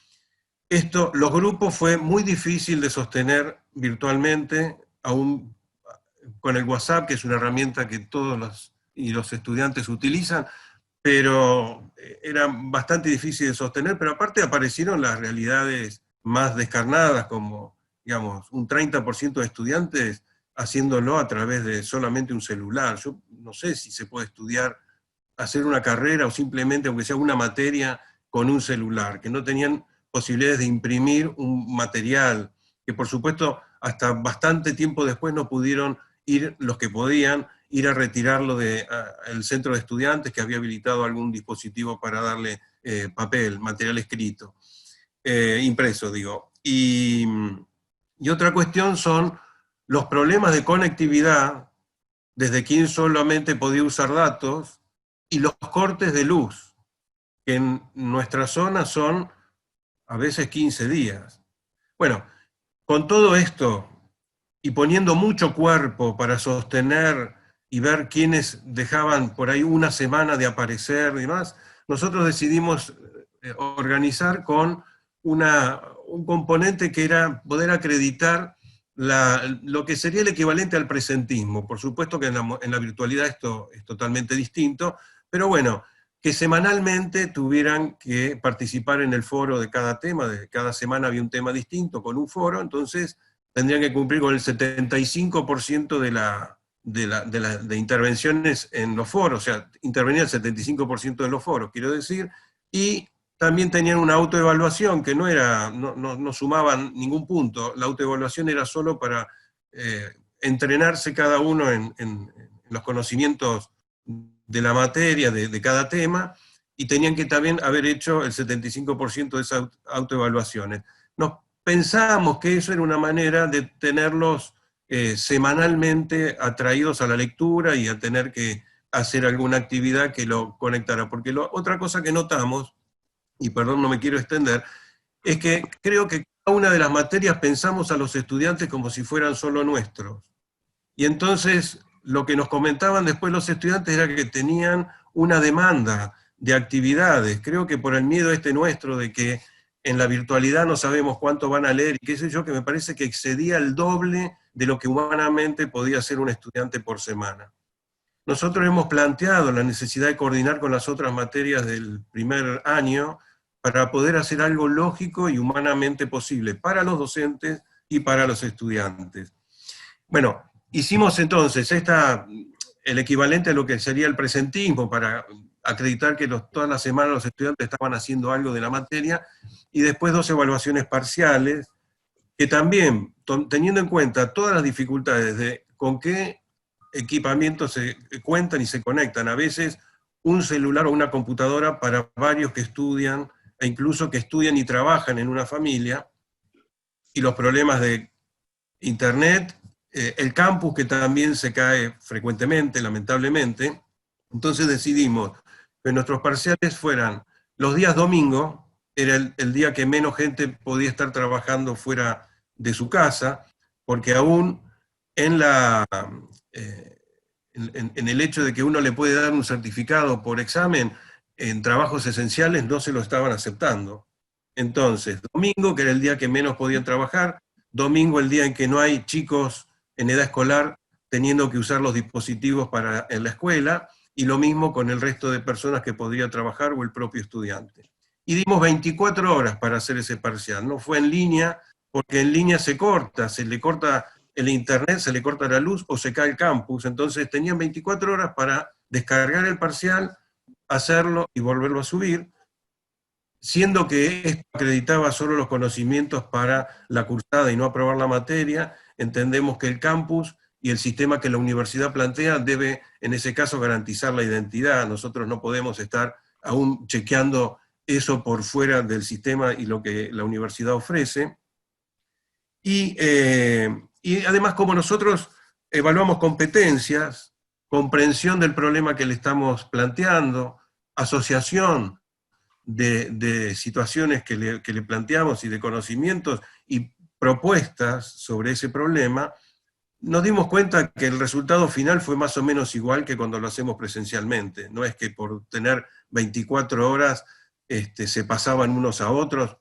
Los grupos fue muy difícil de sostener virtualmente, aún con el WhatsApp, que es una herramienta que todos los estudiantes utilizan, pero era bastante difícil de sostener, pero aparte aparecieron las realidades más descarnadas, como, digamos, un 30% de estudiantes haciéndolo a través de solamente un celular. Yo no sé si se puede estudiar, hacer una carrera o simplemente, aunque sea una materia, con un celular, que no tenían posibilidades de imprimir un material, que por supuesto hasta bastante tiempo después no pudieron ir, los que podían, ir a retirarlo del centro de estudiantes, que había habilitado algún dispositivo para darle papel, material escrito, impreso, digo. Y otra cuestión son los problemas de conectividad, desde quien solamente podía usar datos, y los cortes de luz, que en nuestra zona son a veces 15 días. Bueno, con todo esto, y poniendo mucho cuerpo para sostener y ver quiénes dejaban por ahí una semana de aparecer y demás, nosotros decidimos organizar con un componente que era poder acreditar lo que sería el equivalente al presentismo. Por supuesto que en la virtualidad esto es totalmente distinto, pero bueno, que semanalmente tuvieran que participar en el foro de cada tema, de cada semana había un tema distinto con un foro, entonces tendrían que cumplir con el 75% de intervenciones en los foros, o sea, intervenía el 75% de los foros, quiero decir, y también tenían una autoevaluación que no sumaban ningún punto, la autoevaluación era solo para entrenarse cada uno en los conocimientos de la materia, de cada tema, y tenían que también haber hecho el 75% de esas autoevaluaciones. Nos pensábamos que eso era una manera de tenerlos semanalmente atraídos a la lectura y a tener que hacer alguna actividad que lo conectara, porque otra cosa que notamos, y perdón, no me quiero extender, es que creo que cada una de las materias pensamos a los estudiantes como si fueran solo nuestros. Y entonces lo que nos comentaban después los estudiantes era que tenían una demanda de actividades. Creo que por el miedo nuestro de que en la virtualidad no sabemos cuánto van a leer, y qué sé yo, que me parece que excedía el doble de lo que humanamente podía hacer un estudiante por semana. Nosotros hemos planteado la necesidad de coordinar con las otras materias del primer año para poder hacer algo lógico y humanamente posible para los docentes y para los estudiantes. Bueno, hicimos entonces el equivalente a lo que sería el presentismo para acreditar que todas las semanas los estudiantes estaban haciendo algo de la materia, y después 2 evaluaciones parciales, que también, teniendo en cuenta todas las dificultades de con qué equipamientos se cuentan y se conectan, a veces un celular o una computadora para varios que estudian, e incluso que estudian y trabajan en una familia, y los problemas de internet, el campus que también se cae frecuentemente, lamentablemente. Entonces decidimos que nuestros parciales fueran los días domingo, era el día que menos gente podía estar trabajando fuera de su casa, porque aún en el hecho de que uno le puede dar un certificado por examen, en trabajos esenciales no se lo estaban aceptando. Entonces, domingo, que era el día que menos podían trabajar, domingo el día en que no hay chicos en edad escolar teniendo que usar los dispositivos en la escuela, y lo mismo con el resto de personas que podría trabajar o el propio estudiante. Y dimos 24 horas para hacer ese parcial. No fue en línea, porque en línea se le corta el internet, se le corta la luz o se cae el campus. Entonces tenían 24 horas para descargar el parcial, hacerlo y volverlo a subir, siendo que esto acreditaba solo los conocimientos para la cursada y no aprobar la materia. Entendemos que el campus y el sistema que la universidad plantea debe, en ese caso, garantizar la identidad. Nosotros no podemos estar aún chequeando eso por fuera del sistema y lo que la universidad ofrece. Y además, como nosotros evaluamos competencias, comprensión del problema que le estamos planteando, asociación de situaciones que le planteamos y de conocimientos y propuestas sobre ese problema, nos dimos cuenta que el resultado final fue más o menos igual que cuando lo hacemos presencialmente. No es que por tener 24 horas se pasaban unos a otros,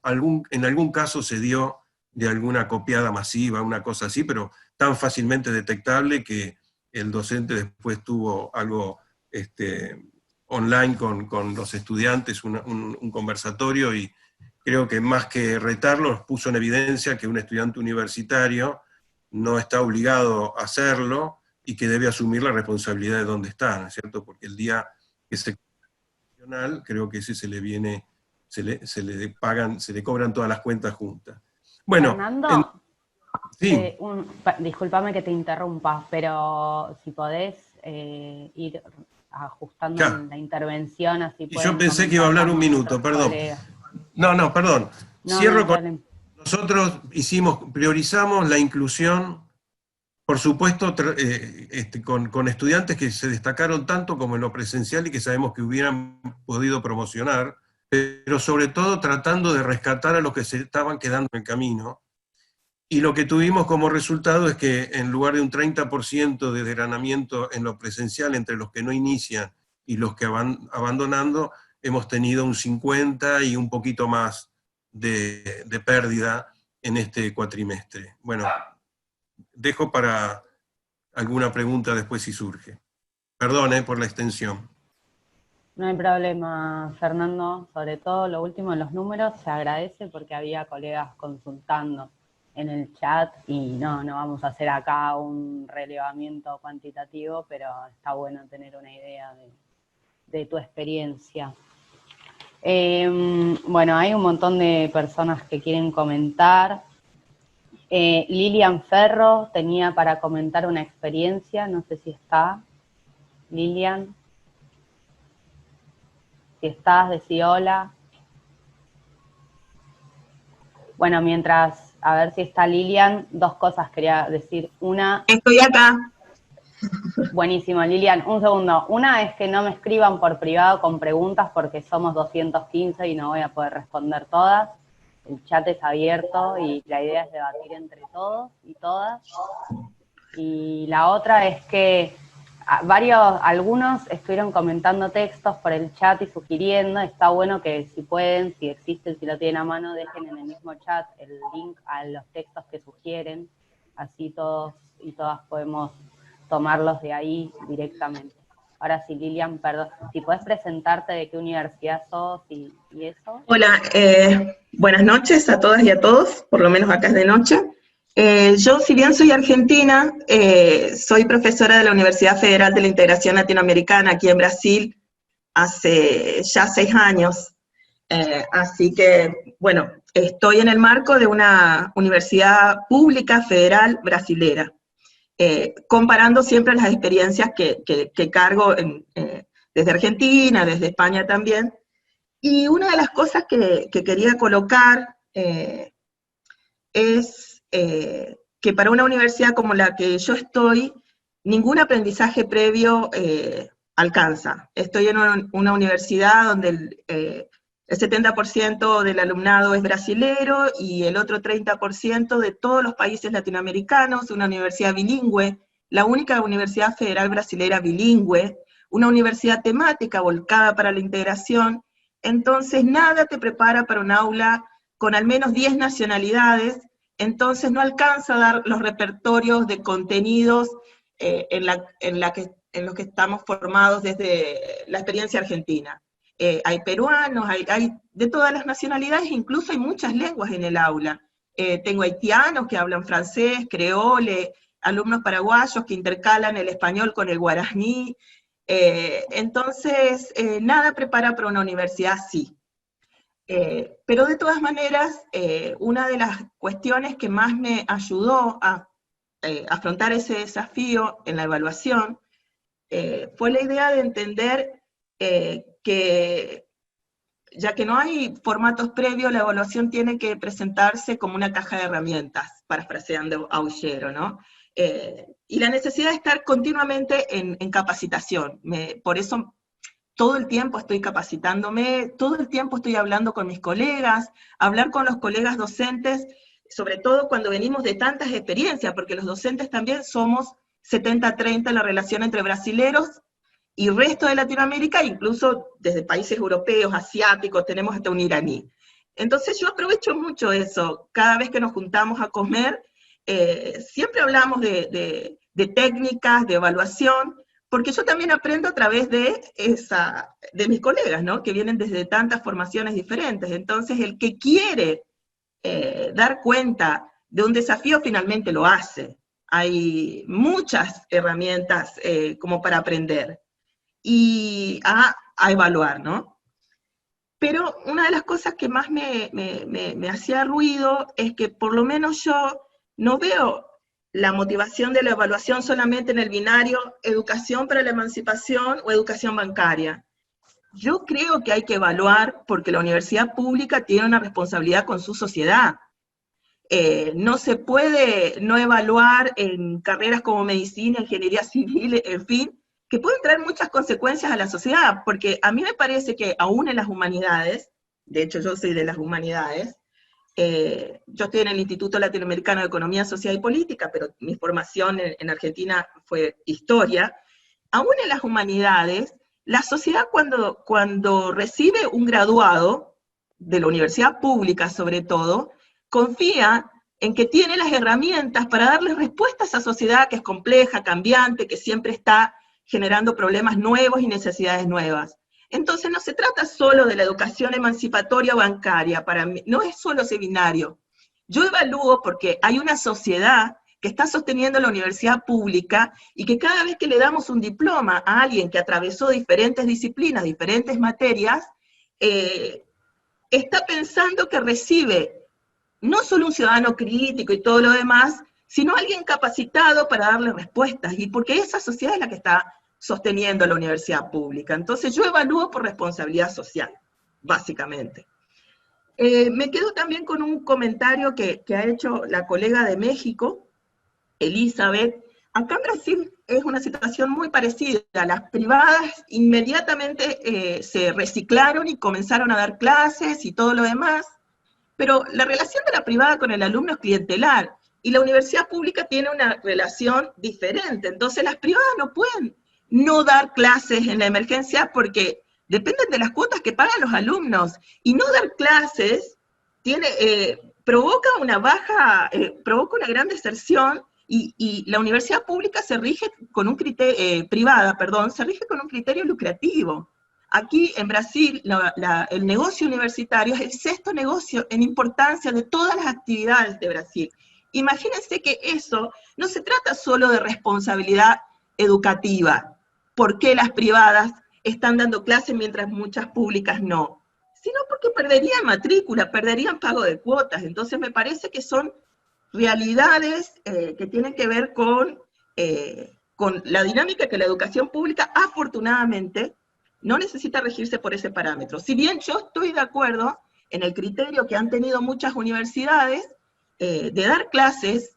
en algún caso se dio de alguna copiada masiva, una cosa así, pero tan fácilmente detectable que el docente después tuvo algo online con los estudiantes, un conversatorio, y creo que más que retarlos puso en evidencia que un estudiante universitario no está obligado a hacerlo y que debe asumir la responsabilidad de dónde está, ¿no es cierto? Porque el día que creo que ese se le cobran todas las cuentas juntas. Bueno, Fernando, sí. Discúlpame que te interrumpa, pero si podés ir ajustando la intervención, así pueden. Yo pensé que iba a hablar un minuto, perdón. No, perdón. Cierro con... Nosotros priorizamos la inclusión, por supuesto, con estudiantes que se destacaron tanto como en lo presencial y que sabemos que hubieran podido promocionar, pero sobre todo tratando de rescatar a los que se estaban quedando en el camino. Y lo que tuvimos como resultado es que en lugar de un 30% de desgranamiento en lo presencial entre los que no inician y los que van abandonando, hemos tenido un 50 y un poquito más de pérdida en este cuatrimestre. Bueno, dejo para alguna pregunta después si surge. Perdón por la extensión. No hay problema, Fernando. Sobre todo lo último de los números se agradece porque había colegas consultando en el chat y no vamos a hacer acá un relevamiento cuantitativo, pero está bueno tener una idea de tu experiencia. Bueno, hay un montón de personas que quieren comentar. Lilian Ferro tenía para comentar una experiencia, no sé si está. Lilian, si estás, decí hola. Bueno, mientras, a ver si está Lilian, dos cosas quería decir. Una... Estoy acá. Buenísimo, Lilian. Un segundo. Una es que no me escriban por privado con preguntas porque somos 215 y no voy a poder responder todas. El chat es abierto y la idea es debatir entre todos y todas. Y la otra es que algunos estuvieron comentando textos por el chat y sugiriendo. Está bueno que si pueden, si existen, si lo tienen a mano, dejen en el mismo chat el link a los textos que sugieren. Así todos y todas podemos tomarlos de ahí directamente. Ahora sí, Lilian, perdón, si puedes presentarte de qué universidad sos y eso. Hola, buenas noches a todas y a todos, por lo menos acá es de noche. Yo, si bien soy argentina, soy profesora de la Universidad Federal de la Integración Latinoamericana aquí en Brasil hace ya 6 años. Así que, bueno, estoy en el marco de una universidad pública federal brasilera. Comparando siempre las experiencias que cargo desde Argentina, desde España también. Y una de las cosas que quería colocar es que para una universidad como la que yo estoy, ningún aprendizaje previo alcanza. Estoy en una universidad donde el 70% del alumnado es brasilero y el otro 30% de todos los países latinoamericanos, una universidad bilingüe, la única universidad federal brasilera bilingüe, una universidad temática volcada para la integración. Entonces nada te prepara para un aula con al menos 10 nacionalidades, entonces no alcanza a dar los repertorios de contenidos en los que estamos formados desde la experiencia argentina. Hay peruanos, hay de todas las nacionalidades, incluso hay muchas lenguas en el aula. Tengo haitianos que hablan francés, creole, alumnos paraguayos que intercalan el español con el guaraní. Entonces, nada prepara para una universidad así. Pero de todas maneras, una de las cuestiones que más me ayudó a afrontar ese desafío en la evaluación fue la idea de entender que ya que no hay formatos previos, la evaluación tiene que presentarse como una caja de herramientas, parafraseando a Aullero, ¿no? Y la necesidad de estar continuamente en capacitación. Por eso todo el tiempo estoy capacitándome, todo el tiempo estoy hablando con mis colegas, hablar con los colegas docentes, sobre todo cuando venimos de tantas experiencias, porque los docentes también somos 70-30 en la relación entre brasileros y resto de Latinoamérica, incluso desde países europeos, asiáticos, tenemos hasta un iraní. Entonces yo aprovecho mucho eso, cada vez que nos juntamos a comer, siempre hablamos de técnicas, de evaluación, porque yo también aprendo a través de mis colegas, ¿no? Que vienen desde tantas formaciones diferentes. Entonces el que quiere dar cuenta de un desafío finalmente lo hace. Hay muchas herramientas como para aprender y a evaluar, ¿no? Pero una de las cosas que más me hacía ruido es que por lo menos yo no veo la motivación de la evaluación solamente en el binario educación para la emancipación o educación bancaria. Yo creo que hay que evaluar porque la universidad pública tiene una responsabilidad con su sociedad. No se puede no evaluar en carreras como medicina, ingeniería civil, en fin, que pueden traer muchas consecuencias a la sociedad, porque a mí me parece que aún en las humanidades, de hecho yo soy de las humanidades, yo estoy en el Instituto Latinoamericano de Economía Social y Política, pero mi formación en Argentina fue historia. Aún en las humanidades, la sociedad cuando recibe un graduado, de la universidad pública sobre todo, confía en que tiene las herramientas para darle respuesta a esa sociedad que es compleja, cambiante, que siempre está generando problemas nuevos y necesidades nuevas. Entonces no se trata solo de la educación emancipatoria bancaria, para mí, no es solo ese binario. Yo evalúo porque hay una sociedad que está sosteniendo la universidad pública y que cada vez que le damos un diploma a alguien que atravesó diferentes disciplinas, diferentes materias, está pensando que recibe no solo un ciudadano crítico y todo lo demás, sino alguien capacitado para darle respuestas, y porque esa sociedad es la que está sosteniendo la universidad pública. Entonces yo evalúo por responsabilidad social, básicamente. Me quedo también con un comentario que ha hecho la colega de México, Elizabeth. Acá en Brasil es una situación muy parecida. Las privadas inmediatamente se reciclaron y comenzaron a dar clases y todo lo demás, pero la relación de la privada con el alumno es clientelar, y la universidad pública tiene una relación diferente. Entonces las privadas no pueden no dar clases en la emergencia porque dependen de las cuotas que pagan los alumnos, y no dar clases provoca una gran deserción, y la universidad pública se rige con un criterio, se rige con un criterio lucrativo. Aquí en Brasil, el negocio universitario es el 6º negocio en importancia de todas las actividades de Brasil. Imagínense que eso no se trata solo de responsabilidad educativa, ¿por qué las privadas están dando clases mientras muchas públicas no? Sino porque perderían matrícula, perderían pago de cuotas. Entonces me parece que son realidades que tienen que ver con la dinámica que la educación pública, afortunadamente, no necesita regirse por ese parámetro. Si bien yo estoy de acuerdo en el criterio que han tenido muchas universidades de dar clases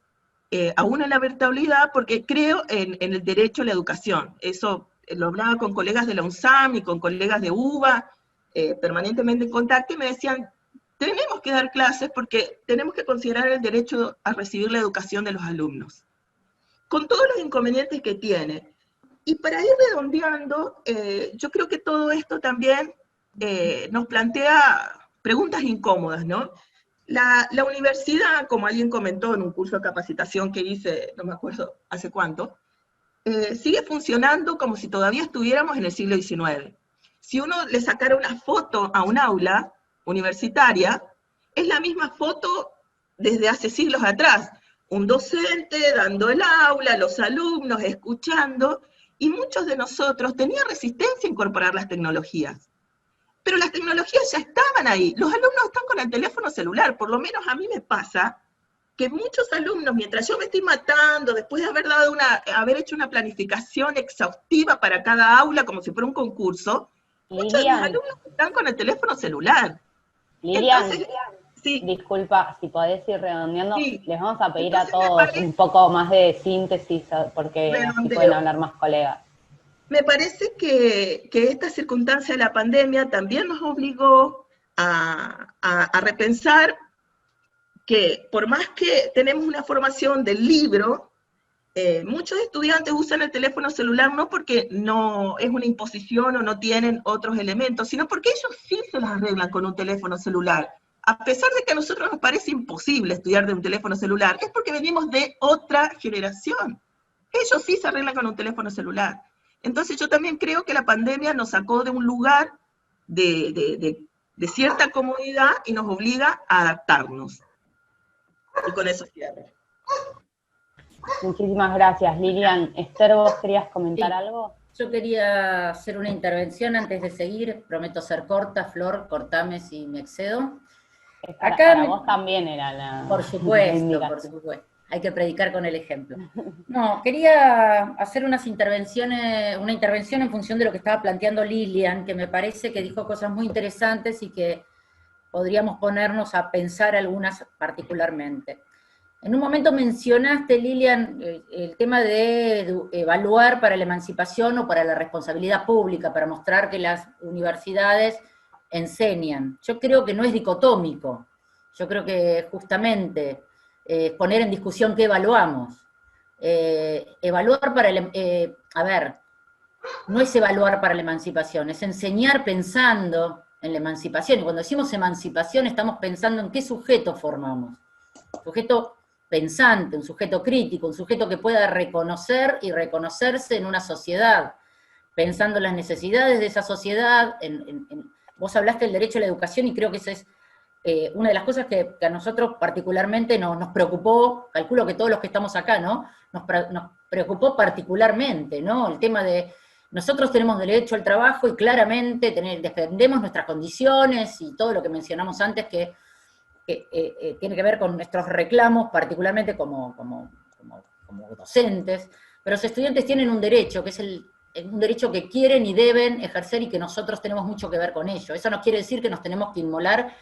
aún en la virtualidad, porque creo en el derecho a la educación. Eso lo hablaba con colegas de la UNSAM y con colegas de UBA, permanentemente en contacto, y me decían, tenemos que dar clases porque tenemos que considerar el derecho a recibir la educación de los alumnos, con todos los inconvenientes que tiene. Y para ir redondeando, yo creo que todo esto también nos plantea preguntas incómodas, ¿no? La universidad, como alguien comentó en un curso de capacitación que hice, no me acuerdo hace cuánto, sigue funcionando como si todavía estuviéramos en el siglo XIX. Si uno le sacara una foto a un aula universitaria, es la misma foto desde hace siglos atrás. Un docente dando el aula, los alumnos escuchando, y muchos de nosotros tenían resistencia a incorporar las tecnologías. Pero las tecnologías ya estaban ahí. Los alumnos están con el teléfono celular. Por lo menos a mí me pasa que muchos alumnos, mientras yo me estoy matando, después de haber hecho una planificación exhaustiva para cada aula, como si fuera un concurso, muchos de mis alumnos están con el teléfono celular. Lilian, entonces, sí. Disculpa, si podés ir redondeando, Sí. les vamos a pedir Entonces, a todos un poco más de síntesis, porque así pueden hablar más colegas. Me parece que esta circunstancia de la pandemia también nos obligó a repensar que por más que tenemos una formación del libro, muchos estudiantes usan el teléfono celular no porque no es una imposición o no tienen otros elementos, sino porque ellos sí se las arreglan con un teléfono celular. A pesar de que a nosotros nos parece imposible estudiar de un teléfono celular, es porque venimos de otra generación. Ellos sí se arreglan con un teléfono celular. Entonces yo también creo que la pandemia nos sacó de un lugar de cierta comodidad y nos obliga a adaptarnos. Y con eso cierro. Muchísimas gracias, Lilian. Esther, ¿vos querías comentar algo? Yo quería hacer una intervención antes de seguir, prometo ser corta. Flor, cortame si me excedo. Para vos también era la... Por supuesto, por supuesto. Hay que predicar con el ejemplo. No, quería hacer una intervención en función de lo que estaba planteando Lilian, que me parece que dijo cosas muy interesantes y que podríamos ponernos a pensar algunas particularmente. En un momento mencionaste, Lilian, el tema de evaluar para la emancipación o para la responsabilidad pública, para mostrar que las universidades enseñan. Yo creo que no es dicotómico. Yo creo que justamente poner en discusión qué evaluamos. Evaluar para no es evaluar para la emancipación, es enseñar pensando en la emancipación, y cuando decimos emancipación estamos pensando en qué sujeto formamos. Un sujeto pensante, un sujeto crítico, un sujeto que pueda reconocer y reconocerse en una sociedad, pensando en las necesidades de esa sociedad. Vos hablaste del derecho a la educación y creo que esa es una de las cosas que a nosotros particularmente nos preocupó, calculo que todos los que estamos acá, ¿no? Nos preocupó particularmente, ¿no? El tema de, nosotros tenemos derecho al trabajo y claramente defendemos nuestras condiciones y todo lo que mencionamos antes que tiene que ver con nuestros reclamos, particularmente como docentes, pero los estudiantes tienen un derecho, que es un derecho que quieren y deben ejercer y que nosotros tenemos mucho que ver con ello. Eso no quiere decir que nos tenemos que inmolar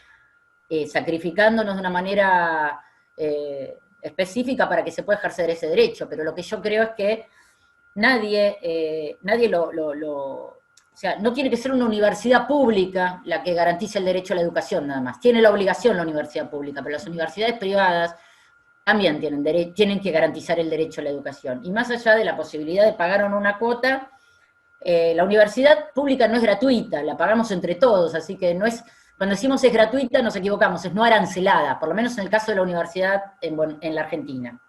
sacrificándonos de una manera específica para que se pueda ejercer ese derecho, pero lo que yo creo es que nadie o sea, no tiene que ser una universidad pública la que garantice el derecho a la educación nada más. Tiene la obligación la universidad pública, pero las universidades privadas también tienen que garantizar el derecho a la educación. Y más allá de la posibilidad de pagar o no una cuota, la universidad pública no es gratuita, la pagamos entre todos, así que no es, cuando decimos es gratuita nos equivocamos, es no arancelada, por lo menos en el caso de la universidad en la Argentina.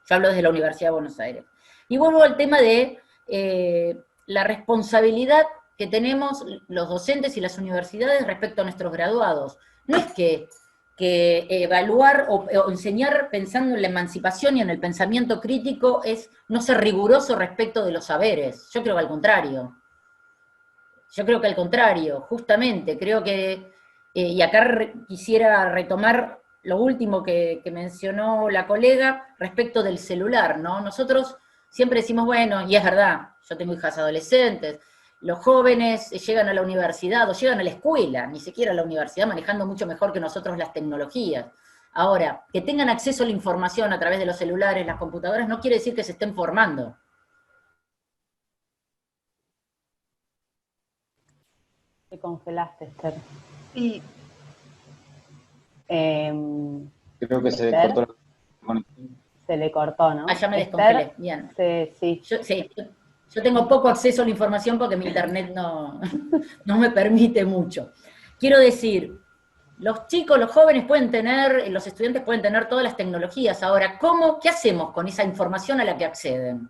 Yo hablo desde la Universidad de Buenos Aires. Y vuelvo al tema de la responsabilidad que tenemos los docentes y las universidades respecto a nuestros graduados. No es que evaluar o enseñar pensando en la emancipación y en el pensamiento crítico es no ser riguroso respecto de los saberes. Yo creo que al contrario. Yo creo que al contrario, justamente, creo que, y acá quisiera retomar lo último que mencionó la colega respecto del celular, ¿no? Nosotros siempre decimos, bueno, y es verdad, yo tengo hijas adolescentes, los jóvenes llegan a la universidad o llegan a la escuela, ni siquiera a la universidad, manejando mucho mejor que nosotros las tecnologías. Ahora, que tengan acceso a la información a través de los celulares, las computadoras, no quiere decir que se estén formando. Te congelaste, Esther. Sí. Creo que se Esther, cortó la conexión. se le cortó, ¿no? Ah, ya me Esther, descongelé, bien. Sí. Yo tengo poco acceso a la información porque mi internet no me permite mucho. Quiero decir, los chicos, los jóvenes pueden tener, los estudiantes pueden tener todas las tecnologías. Ahora, ¿qué hacemos con esa información a la que acceden?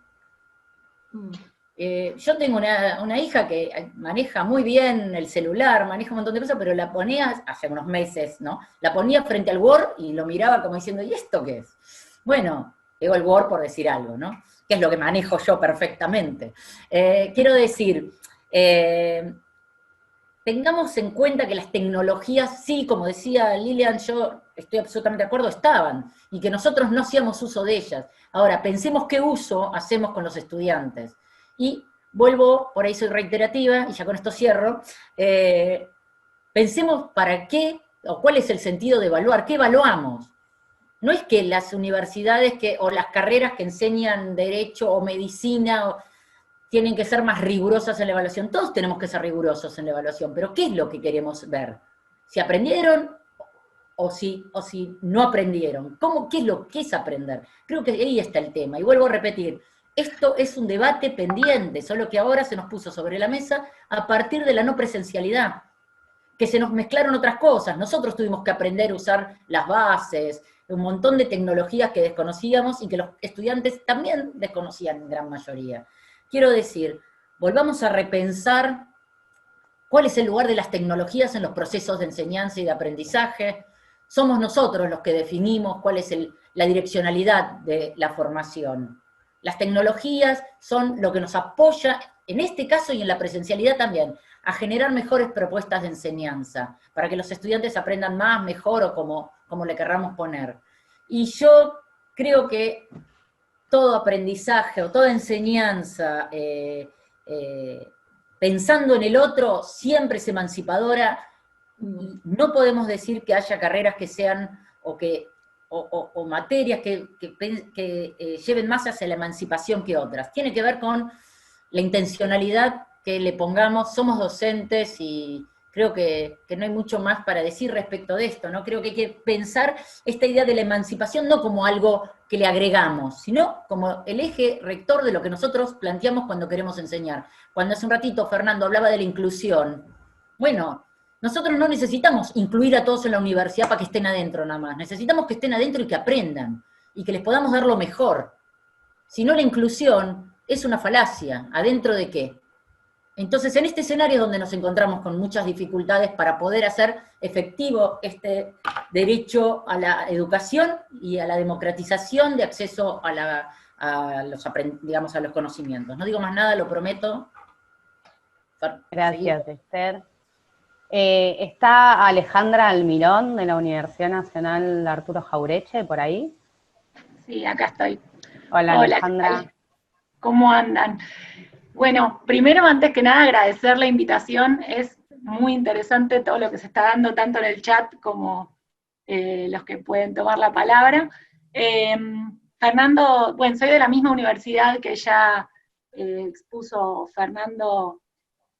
Yo tengo una hija que maneja muy bien el celular, maneja un montón de cosas, pero la ponía, hace unos meses, ¿no? La ponía frente al Word y lo miraba como diciendo, ¿y esto qué es? Bueno, digo el Word por decir algo, ¿no? Que es lo que manejo yo perfectamente. Quiero decir, tengamos en cuenta que las tecnologías, sí, como decía Lilian, yo estoy absolutamente de acuerdo, estaban, y que nosotros no hacíamos uso de ellas. Ahora, pensemos qué uso hacemos con los estudiantes. Y vuelvo, por ahí soy reiterativa, y ya con esto cierro, pensemos para qué, o cuál es el sentido de evaluar, ¿qué evaluamos? No es que las universidades o las carreras que enseñan derecho o medicina tienen que ser más rigurosas en la evaluación. Todos tenemos que ser rigurosos en la evaluación, pero ¿qué es lo que queremos ver? ¿Si aprendieron o si no aprendieron? ¿Qué es aprender? Creo que ahí está el tema. Y vuelvo a repetir, esto es un debate pendiente, solo que ahora se nos puso sobre la mesa a partir de la no presencialidad, que se nos mezclaron otras cosas. Nosotros tuvimos que aprender a usar las bases, un montón de tecnologías que desconocíamos y que los estudiantes también desconocían en gran mayoría. Quiero decir, volvamos a repensar cuál es el lugar de las tecnologías en los procesos de enseñanza y de aprendizaje. Somos nosotros los que definimos cuál es la direccionalidad de la formación. Las tecnologías son lo que nos apoya, en este caso y en la presencialidad también, a generar mejores propuestas de enseñanza, para que los estudiantes aprendan más, mejor o como le querramos poner. Y yo creo que todo aprendizaje o toda enseñanza pensando en el otro siempre es emancipadora. No podemos decir que haya carreras que sean o materias que lleven más hacia la emancipación que otras. Tiene que ver con la intencionalidad que le pongamos. Somos docentes y creo que no hay mucho más para decir respecto de esto, ¿no? Creo que hay que pensar esta idea de la emancipación no como algo que le agregamos, sino como el eje rector de lo que nosotros planteamos cuando queremos enseñar. Cuando hace un ratito Fernando hablaba de la inclusión, bueno, Nosotros no necesitamos incluir a todos en la universidad para que estén adentro nada más, necesitamos que estén adentro y que aprendan, y que les podamos dar lo mejor. Si no, la inclusión es una falacia. ¿Adentro de qué? Entonces, en este escenario es donde nos encontramos con muchas dificultades para poder hacer efectivo este derecho a la educación y a la democratización de acceso a los conocimientos. No digo más nada, lo prometo. Gracias, Esther. ¿Está Alejandra Almirón, de la Universidad Nacional Arturo Jauretche, por ahí? Sí, acá estoy. Hola, Alejandra. ¿Cómo andan? Bueno, primero, antes que nada, agradecer la invitación. Es muy interesante todo lo que se está dando, tanto en el chat como los que pueden tomar la palabra. Fernando, bueno, soy de la misma universidad que ya expuso Fernando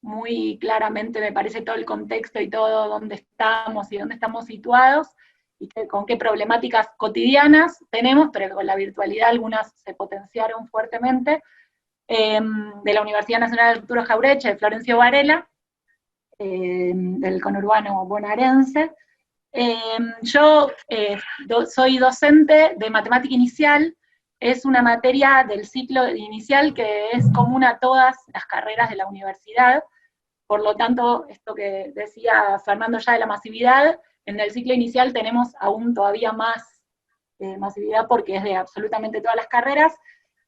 muy claramente, me parece, todo el contexto y todo dónde estamos y dónde estamos situados, y con qué problemáticas cotidianas tenemos, pero con la virtualidad algunas se potenciaron fuertemente, de la Universidad Nacional Arturo Jauretche, de Florencio Varela, del conurbano bonaerense. Yo soy docente de matemática inicial, es una materia del ciclo inicial que es común a todas las carreras de la universidad, por lo tanto, esto que decía Fernando ya de la masividad, en el ciclo inicial tenemos aún todavía más masividad porque es de absolutamente todas las carreras.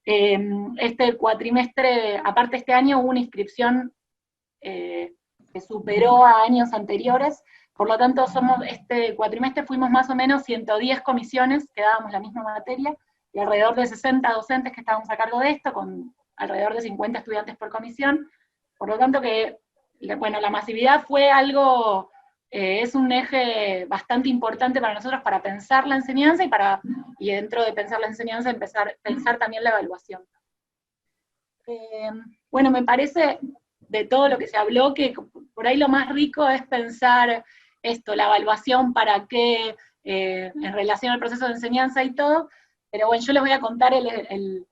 Este cuatrimestre, aparte este año, hubo una inscripción que superó a años anteriores, por lo tanto este cuatrimestre fuimos más o menos 110 comisiones que dábamos la misma materia, y alrededor de 60 docentes que estábamos a cargo de esto, con alrededor de 50 estudiantes por comisión, por lo tanto que, bueno, la masividad fue algo, es un eje bastante importante para nosotros para pensar la enseñanza y dentro de pensar la enseñanza pensar también la evaluación. Bueno, me parece de todo lo que se habló que por ahí lo más rico es pensar esto, la evaluación para qué, en relación al proceso de enseñanza y todo, pero bueno, yo les voy a contar el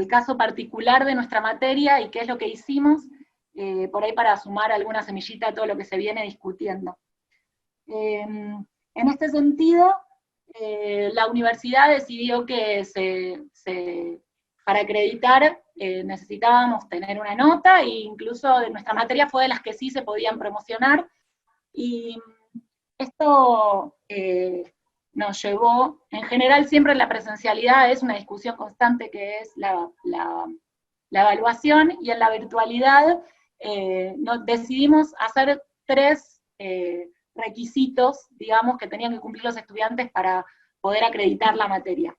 caso particular de nuestra materia y qué es lo que hicimos, por ahí para sumar alguna semillita a todo lo que se viene discutiendo. En este sentido, la universidad decidió que para acreditar necesitábamos tener una nota, e incluso de nuestra materia fue de las que sí se podían promocionar, y esto nos llevó, en general siempre la presencialidad es una discusión constante que es la evaluación, y en la virtualidad decidimos hacer 3 requisitos, digamos, que tenían que cumplir los estudiantes para poder acreditar la materia.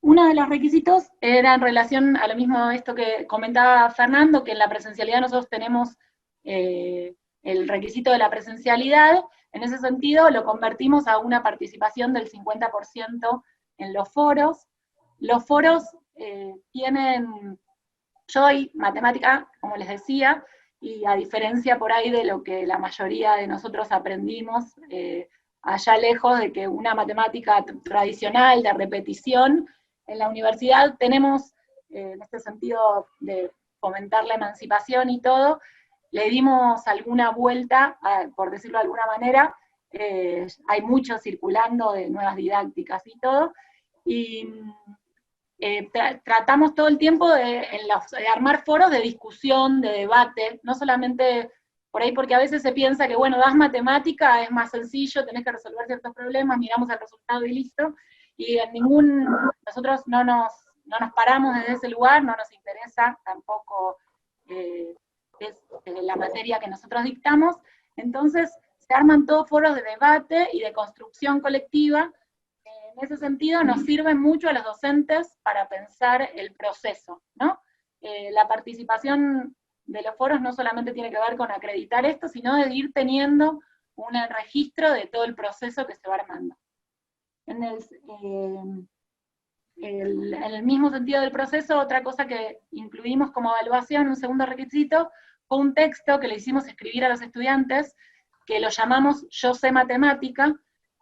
Uno de los requisitos era en relación a lo mismo esto que comentaba Fernando, que en la presencialidad nosotros tenemos el requisito de la presencialidad. En ese sentido lo convertimos a una participación del 50% en los foros. Los foros tienen, yo doy matemática, como les decía, y a diferencia por ahí de lo que la mayoría de nosotros aprendimos, allá lejos de que una matemática tradicional de repetición, en la universidad tenemos, en este sentido de fomentar la emancipación y todo, le dimos alguna vuelta, por decirlo de alguna manera, hay mucho circulando de nuevas didácticas y todo, y tratamos todo el tiempo de armar foros de discusión, de debate, no solamente por ahí porque a veces se piensa que, bueno, das matemática, es más sencillo, tenés que resolver ciertos problemas, miramos el resultado y listo, y nosotros no nos paramos desde ese lugar, no nos interesa tampoco es la materia que nosotros dictamos, entonces se arman todos foros de debate y de construcción colectiva. En ese sentido nos sirven mucho a los docentes para pensar el proceso, ¿no? La participación de los foros no solamente tiene que ver con acreditar esto, sino de ir teniendo un registro de todo el proceso que se va armando. En el mismo sentido del proceso, otra cosa que incluimos como evaluación, un segundo requisito, fue un texto que le hicimos escribir a los estudiantes, que lo llamamos Yo sé matemática,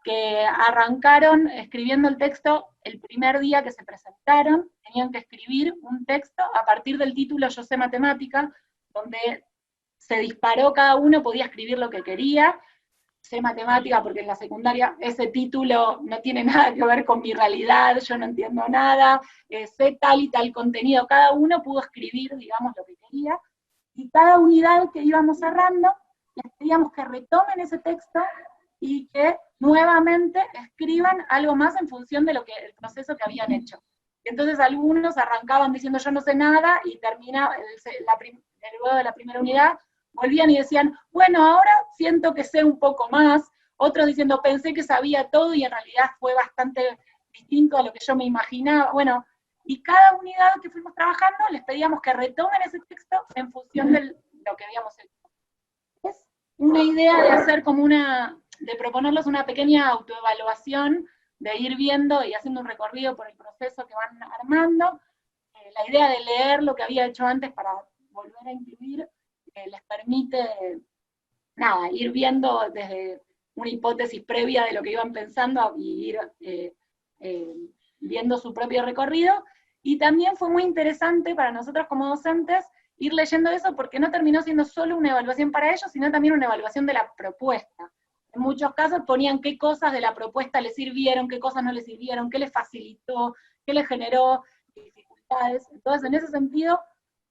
que arrancaron escribiendo el texto el primer día que se presentaron, tenían que escribir un texto a partir del título Yo sé matemática, donde se disparó, cada uno podía escribir lo que quería. Sé matemática porque en la secundaria ese título no tiene nada que ver con mi realidad, yo no entiendo nada, sé tal y tal contenido, cada uno pudo escribir, digamos, lo que quería, y cada unidad que íbamos cerrando, les pedíamos que retomen ese texto y que nuevamente escriban algo más en función de el proceso que habían hecho. Entonces algunos arrancaban diciendo yo no sé nada, y terminaba, luego de la primera unidad, volvían y decían, bueno, ahora siento que sé un poco más, otros diciendo, pensé que sabía todo y en realidad fue bastante distinto a lo que yo me imaginaba. Bueno, y cada unidad que fuimos trabajando les pedíamos que retomen ese texto en función de lo que habíamos hecho. Es una idea de hacer como de proponerles una pequeña autoevaluación, de ir viendo y haciendo un recorrido por el proceso que van armando. La idea de leer lo que había hecho antes para volver a incluir, les permite, nada, ir viendo desde una hipótesis previa de lo que iban pensando y ir viendo su propio recorrido. Y también fue muy interesante para nosotros como docentes ir leyendo eso, porque no terminó siendo solo una evaluación para ellos, sino también una evaluación de la propuesta. En muchos casos ponían qué cosas de la propuesta les sirvieron, qué cosas no les sirvieron, qué les facilitó, qué les generó dificultades. Entonces, en ese sentido,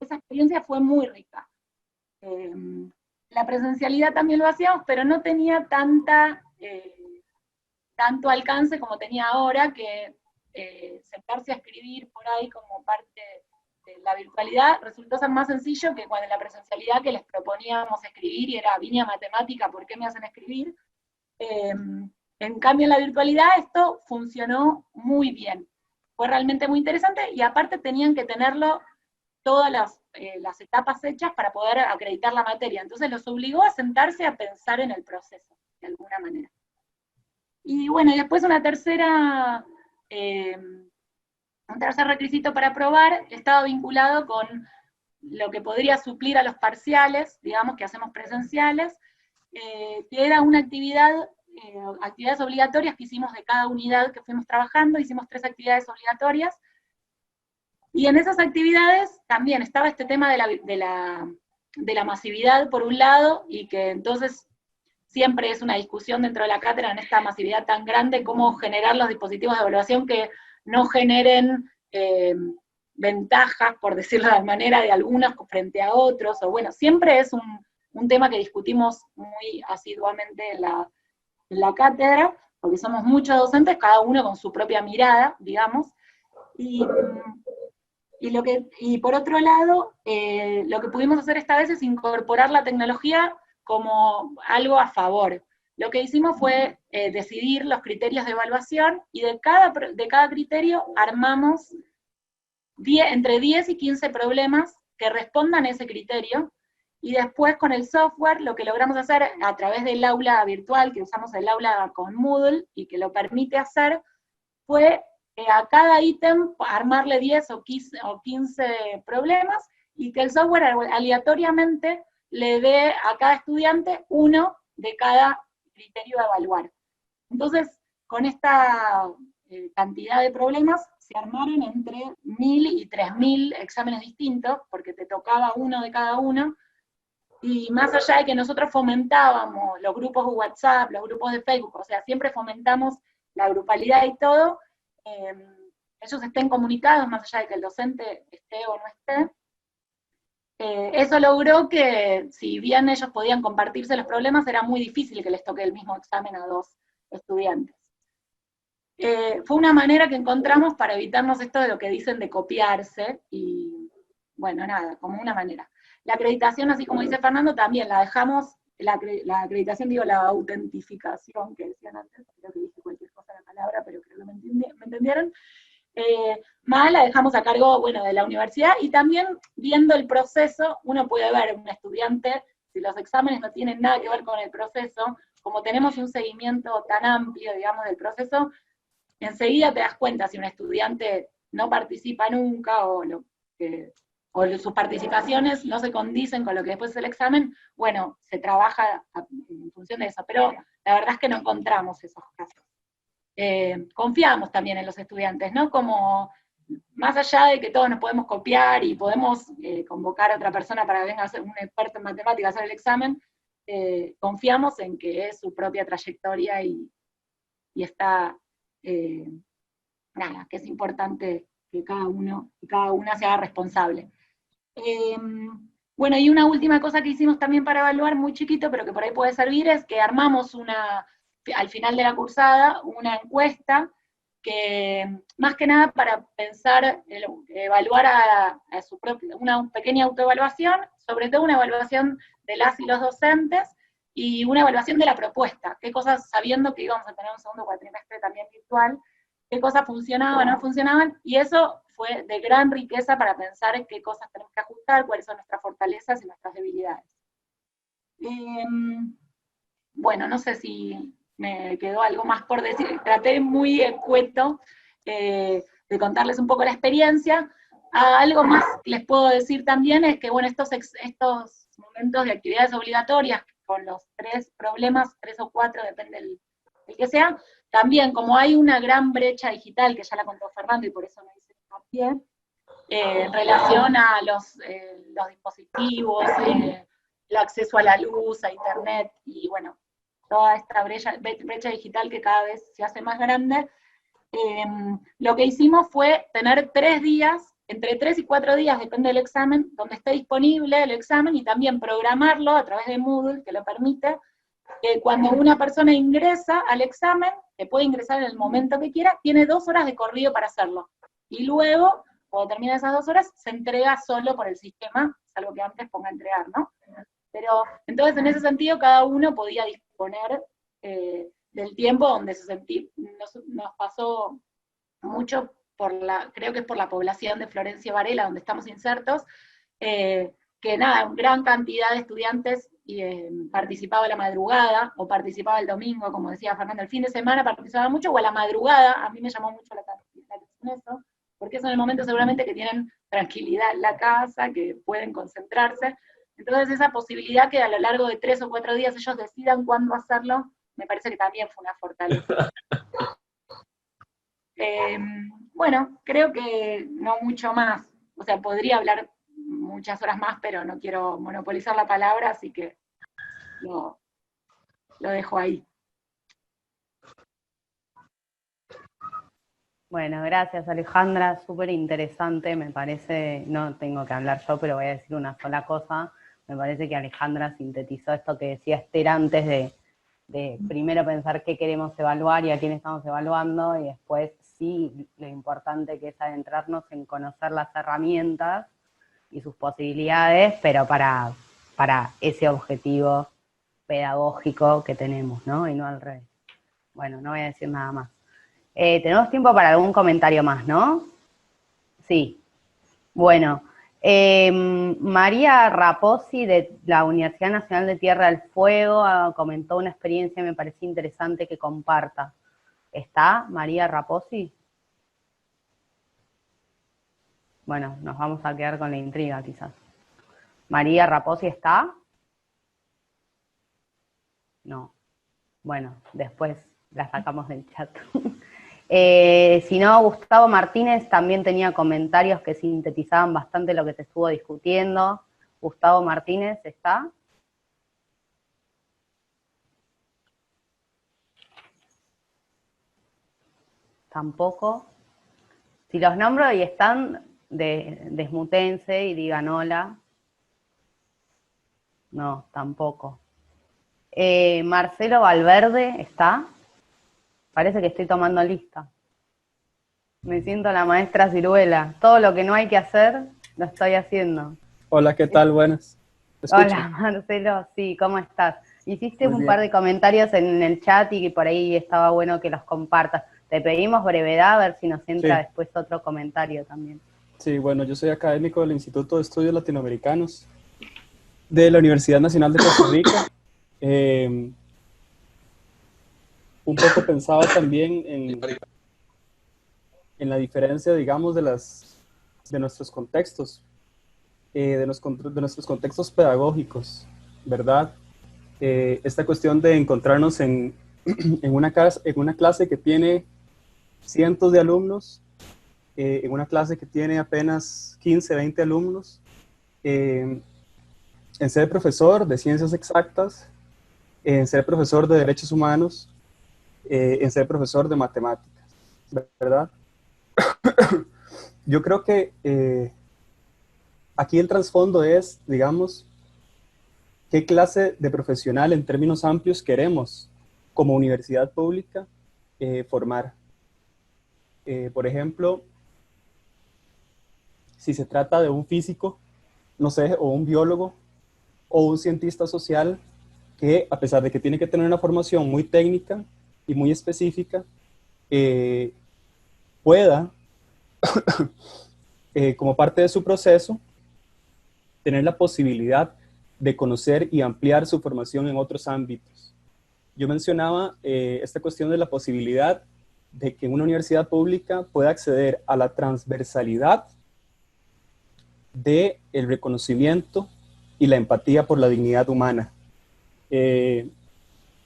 esa experiencia fue muy rica. La presencialidad también lo hacíamos, pero no tenía tanto alcance como tenía ahora, que sentarse a escribir por ahí como parte de la virtualidad resultó ser más sencillo que cuando en la presencialidad, que les proponíamos escribir y era línea matemática, ¿por qué me hacen escribir? En cambio en la virtualidad esto funcionó muy bien, fue realmente muy interesante, y aparte tenían que tenerlo todas las etapas hechas para poder acreditar la materia, entonces los obligó a sentarse a pensar en el proceso, de alguna manera. Y bueno, y después un tercer requisito para aprobar estaba vinculado con lo que podría suplir a los parciales, digamos, que hacemos presenciales, que era una actividades obligatorias que hicimos de cada unidad que fuimos trabajando, hicimos 3 actividades obligatorias, y en esas actividades también estaba este tema de la masividad por un lado, y que entonces siempre es una discusión dentro de la cátedra en esta masividad tan grande, cómo generar los dispositivos de evaluación que no generen ventajas, por decirlo de manera, de algunos frente a otros, o bueno, siempre es un tema que discutimos muy asiduamente en la cátedra, porque somos muchos docentes, cada uno con su propia mirada, digamos, y por otro lado, lo que pudimos hacer esta vez es incorporar la tecnología como algo a favor. Lo que hicimos fue decidir los criterios de evaluación, y de cada criterio armamos entre 10 y 15 problemas que respondan a ese criterio, y después con el software lo que logramos hacer a través del aula virtual, que usamos el aula con Moodle, y que lo permite hacer, fue a cada ítem armarle 10 o 15 problemas, y que el software aleatoriamente le dé a cada estudiante uno de cada criterio a evaluar. Entonces, con esta cantidad de problemas, se armaron entre 1000 y 3000 exámenes distintos, porque te tocaba uno de cada uno, y más allá de que nosotros fomentábamos los grupos de WhatsApp, los grupos de Facebook, o sea, siempre fomentamos la grupalidad y todo, ellos estén comunicados, más allá de que el docente esté o no esté, eso logró que, si bien ellos podían compartirse los problemas, era muy difícil que les toque el mismo examen a 2 estudiantes. Fue una manera que encontramos para evitarnos esto de lo que dicen de copiarse, y bueno, nada, como una manera. La acreditación, así como dice Fernando, también la dejamos, la acreditación, digo, la autentificación, que decían antes, creo que dije cualquier cosa en la palabra, pero creo que me entendieron, más la dejamos a cargo, bueno, de la universidad, y también viendo el proceso, uno puede ver un estudiante, si los exámenes no tienen nada que ver con el proceso, como tenemos un seguimiento tan amplio, digamos, del proceso, enseguida te das cuenta si un estudiante no participa nunca, o sus participaciones no se condicen con lo que después es el examen, bueno, se trabaja en función de eso, pero la verdad es que no encontramos esos casos. Confiamos también en los estudiantes, ¿no? Como más allá de que todos nos podemos copiar y podemos convocar a otra persona para que venga a ser un experto en matemáticas a hacer el examen, confiamos en que es su propia trayectoria y está, nada, que es importante que cada uno y cada una se haga responsable. Bueno, y una última cosa que hicimos también para evaluar, muy chiquito, pero que por ahí puede servir, es que armamos al final de la cursada, una encuesta que, más que nada para pensar, evaluar a su propia, una pequeña autoevaluación, sobre todo una evaluación de las y los docentes, y una evaluación de la propuesta, qué cosas, sabiendo que íbamos a tener un segundo cuatrimestre también virtual, qué cosas funcionaban o no funcionaban, y eso fue de gran riqueza para pensar en qué cosas tenemos que ajustar, cuáles son nuestras fortalezas y nuestras debilidades. Bueno, no sé si me quedó algo más por decir, traté muy escueto de contarles un poco la experiencia. Algo más que les puedo decir también es que, bueno, estos momentos de actividades obligatorias, con los 3 problemas, 3 o 4, depende del que sea, también como hay una gran brecha digital, que ya la contó Fernando y por eso no hice hincapié, en relación a los dispositivos, el acceso a la luz, a internet, y bueno, toda esta brecha digital que cada vez se hace más grande, lo que hicimos fue tener 3 días, entre 3 y 4 días, depende del examen, donde esté disponible el examen, y también programarlo a través de Moodle, que lo permite, que cuando una persona ingresa al examen, que puede ingresar en el momento que quiera, tiene 2 horas de corrido para hacerlo. Y luego, cuando termina esas 2 horas, se entrega solo por el sistema, salvo que antes ponga entregar, ¿no? Pero, entonces, en ese sentido, cada uno podía disponer del tiempo donde nos pasó mucho creo que es por la población de Florencio Varela, donde estamos insertos, que nada, gran cantidad de estudiantes participaba a la madrugada, o participaba el domingo, como decía Fernando, el fin de semana participaba mucho, o a la madrugada. A mí me llamó mucho la atención eso, porque es en el momento seguramente que tienen tranquilidad en la casa, que pueden concentrarse. Entonces esa posibilidad que a lo largo de 3 o 4 días ellos decidan cuándo hacerlo, me parece que también fue una fortaleza. Bueno, creo que no mucho más. O sea, podría hablar muchas horas más, pero no quiero monopolizar la palabra, así que lo dejo ahí. Bueno, gracias Alejandra, súper interesante, me parece, no tengo que hablar yo, pero voy a decir una sola cosa. Me parece que Alejandra sintetizó esto que decía Esther antes de primero pensar qué queremos evaluar y a quién estamos evaluando, y después sí lo importante que es adentrarnos en conocer las herramientas y sus posibilidades, pero para ese objetivo pedagógico que tenemos, ¿no? Y no al revés. Bueno, no voy a decir nada más. Tenemos tiempo para algún comentario más, ¿no? Sí. Bueno, María Raposi de la Universidad Nacional de Tierra del Fuego comentó una experiencia, me pareció interesante que comparta. ¿Está María Raposi? Bueno, nos vamos a quedar con la intriga quizás. ¿María Raposi está? No. Bueno, después la sacamos del chat. Si no, Gustavo Martínez también tenía comentarios que sintetizaban bastante lo que se estuvo discutiendo. Gustavo Martínez, ¿está? Tampoco. Si los nombro y están, desmutense y digan hola. No, tampoco. Marcelo Valverde, ¿está? Parece que estoy tomando lista. Me siento la maestra Ciruela. Todo lo que no hay que hacer, lo estoy haciendo. Hola, ¿qué tal? Buenas. Hola, Marcelo. Sí, ¿cómo estás? Hiciste un par de comentarios en el chat y por ahí estaba bueno que los compartas. Te pedimos brevedad, a ver si nos entra después otro comentario también. Sí, bueno, yo soy académico del Instituto de Estudios Latinoamericanos de la Universidad Nacional de Costa Rica. Un poco pensaba también en la diferencia, digamos, de nuestros contextos, de nuestros contextos pedagógicos, ¿verdad? Esta cuestión de encontrarnos en una clase que tiene cientos de alumnos en una clase que tiene apenas 15, 20 alumnos, en ser profesor de ciencias exactas, en ser profesor de derechos humanos, en ser profesor de matemáticas, ¿verdad? Yo creo que aquí el trasfondo es, digamos, qué clase de profesional en términos amplios queremos como universidad pública formar. Por ejemplo, si se trata de un físico, no sé, o un biólogo, o un cientista social, que a pesar de que tiene que tener una formación muy técnica y muy específica, pueda, como parte de su proceso, tener la posibilidad de conocer y ampliar su formación en otros ámbitos. Yo mencionaba esta cuestión de la posibilidad de que una universidad pública pueda acceder a la transversalidad del reconocimiento y la empatía por la dignidad humana. En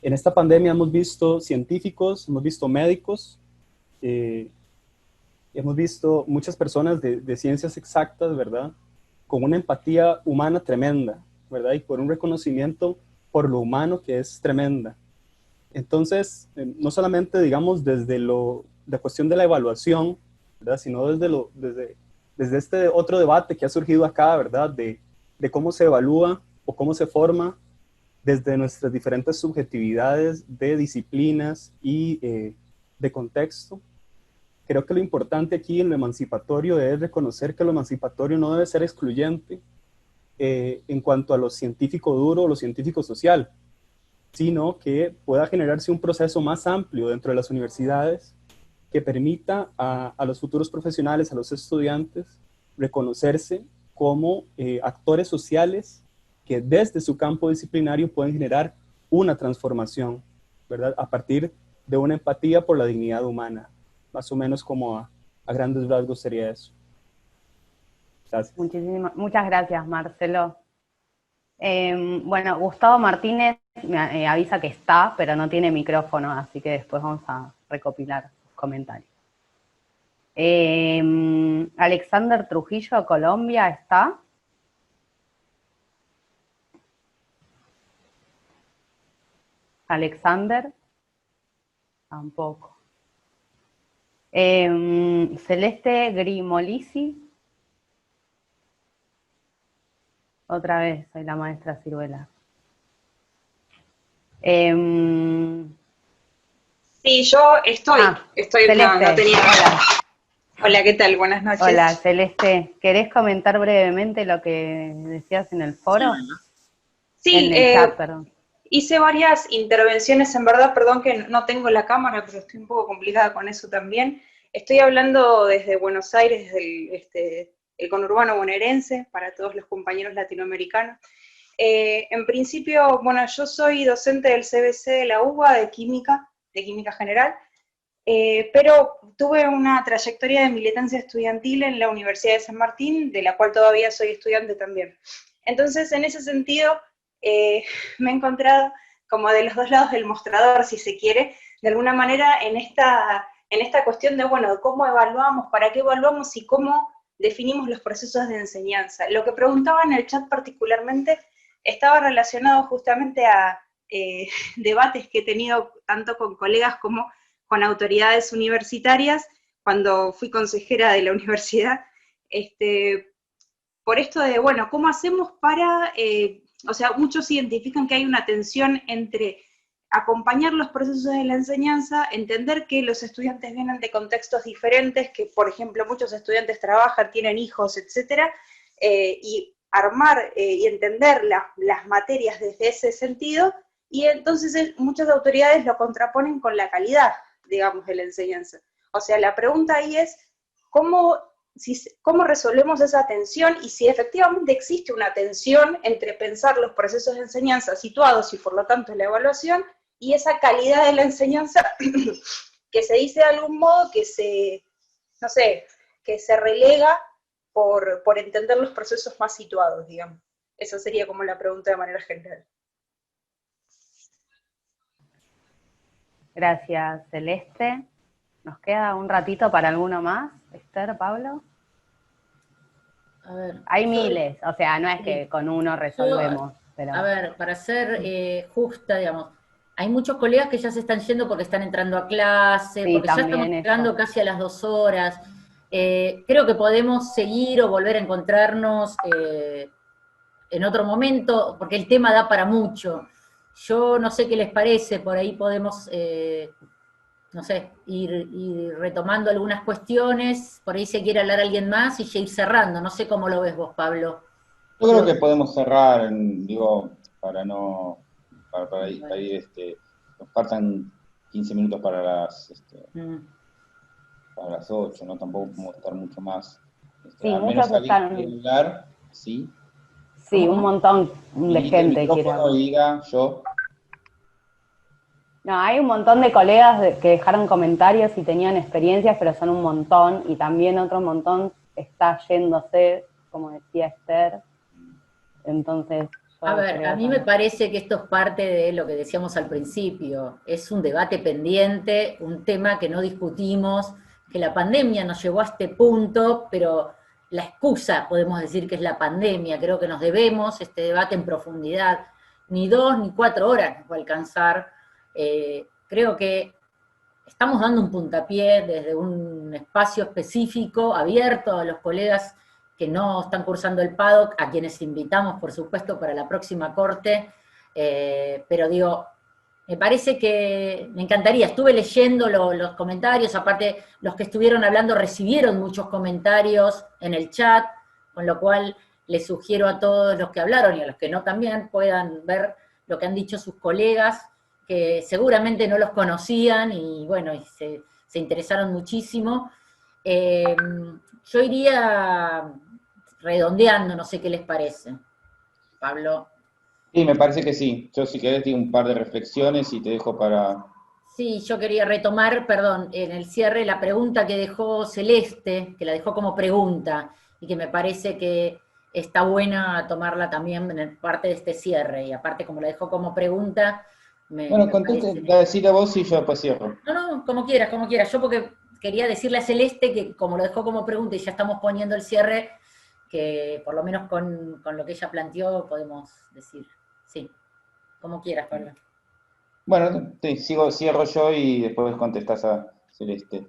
esta pandemia hemos visto científicos, hemos visto médicos, hemos visto muchas personas de ciencias exactas, ¿verdad? Con una empatía humana tremenda, ¿verdad? Y por un reconocimiento por lo humano que es tremenda. Entonces, no solamente, digamos, desde la cuestión de la evaluación, ¿verdad? Sino desde este otro debate que ha surgido acá, ¿verdad? De cómo se evalúa o cómo se forma desde nuestras diferentes subjetividades de disciplinas y de contexto. Creo que lo importante aquí en lo emancipatorio es reconocer que lo emancipatorio no debe ser excluyente en cuanto a lo científico duro o lo científico social, sino que pueda generarse un proceso más amplio dentro de las universidades que permita a los futuros profesionales, a los estudiantes, reconocerse como actores sociales que desde su campo disciplinario pueden generar una transformación, ¿verdad? A partir de una empatía por la dignidad humana. Más o menos como a grandes rasgos sería eso. Gracias. Muchas gracias, Marcelo. Bueno, Gustavo Martínez me avisa que está, pero no tiene micrófono, así que después vamos a recopilar sus comentarios. Alexander Trujillo, Colombia, ¿está? Alexander, tampoco. Celeste Grimolisi. Otra vez, soy la maestra Ciruela. Sí, yo estoy. No tenía. Hola. Hola, ¿qué tal? Buenas noches. Hola, Celeste. ¿Querés comentar brevemente lo que decías en el foro? Sí, en el chat, perdón. Hice varias intervenciones, en verdad, perdón que no tengo la cámara, pero estoy un poco complicada con eso también. Estoy hablando desde Buenos Aires, desde el conurbano bonaerense, para todos los compañeros latinoamericanos. En principio, bueno, yo soy docente del CBC de la UBA de Química General, pero tuve una trayectoria de militancia estudiantil en la Universidad de San Martín, de la cual todavía soy estudiante también. Entonces, en ese sentido, me he encontrado como de los dos lados del mostrador, si se quiere, de alguna manera en esta cuestión de, bueno, cómo evaluamos, para qué evaluamos y cómo definimos los procesos de enseñanza. Lo que preguntaba en el chat particularmente estaba relacionado justamente a debates que he tenido tanto con colegas como con autoridades universitarias, cuando fui consejera de la universidad, por esto de, bueno, ¿cómo hacemos para, o sea, muchos identifican que hay una tensión entre acompañar los procesos de la enseñanza, entender que los estudiantes vienen de contextos diferentes, que por ejemplo muchos estudiantes trabajan, tienen hijos, etcétera, y armar y entender las materias desde ese sentido, y entonces muchas autoridades lo contraponen con la calidad, digamos, de la enseñanza. O sea, la pregunta ahí es, ¿cómo resolvemos esa tensión y si efectivamente existe una tensión entre pensar los procesos de enseñanza situados y por lo tanto la evaluación y esa calidad de la enseñanza que se dice de algún modo que se, no sé, que se relega por entender los procesos más situados, digamos? Esa sería como la pregunta de manera general. Gracias, Celeste. ¿Nos queda un ratito para alguno más? Esther, Pablo. A ver, Hay miles, o sea, no es que con uno resolvemos. Pero... A ver, para ser justa, digamos, hay muchos colegas que ya se están yendo porque están entrando a clase, Sí, porque ya estamos también llegando eso. casi a las 2 horas. Creo que podemos seguir o volver a encontrarnos en otro momento, porque el tema da para mucho. Yo no sé qué les parece, por ahí podemos, no sé, ir retomando algunas cuestiones, por ahí se quiere hablar alguien más y ya ir cerrando. No sé cómo lo ves vos, Pablo. Yo creo que podemos cerrar, digo, para no, para ir, nos faltan 15 minutos para para las 8, ¿no? Tampoco podemos estar mucho más. Sí, Al muchos menos alguien están... quiere hablar, ¿sí? Sí, un montón de gente quiere hablar. Y diga yo. No, hay un montón de colegas que dejaron comentarios y tenían experiencias, pero son un montón, y también otro montón está yéndose, como decía Esther. Entonces, a ver, a mí me parece que esto es parte de lo que decíamos al principio. Es un debate pendiente, un tema que no discutimos, que la pandemia nos llevó a este punto, pero la excusa, podemos decir que es la pandemia. Creo que nos debemos este debate en profundidad. Ni 2 ni 4 horas nos va a alcanzar. Creo que estamos dando un puntapié desde un espacio específico, abierto a los colegas que no están cursando el PADOK, a quienes invitamos, por supuesto, para la próxima corte, pero digo, me parece que me encantaría, estuve leyendo los comentarios, aparte los que estuvieron hablando recibieron muchos comentarios en el chat, con lo cual les sugiero a todos los que hablaron y a los que no también puedan ver lo que han dicho sus colegas, que seguramente no los conocían y bueno, y se interesaron muchísimo. Yo iría redondeando, no sé qué les parece. Pablo. Sí, me parece que sí. Yo si querés digo un par de reflexiones y te dejo para... Sí, yo quería retomar, perdón, en el cierre la pregunta que dejó Celeste, que la dejó como pregunta, y que me parece que está buena tomarla también en parte de este cierre, y aparte como la dejó como pregunta, Bueno, conteste, decir a vos y yo después cierro. No, como quieras, como quieras. Yo porque quería decirle a Celeste que como lo dejó como pregunta y ya estamos poniendo el cierre, que por lo menos con lo que ella planteó podemos decir. Sí, como quieras, Pablo. Bueno, cierro yo y después contestás a Celeste.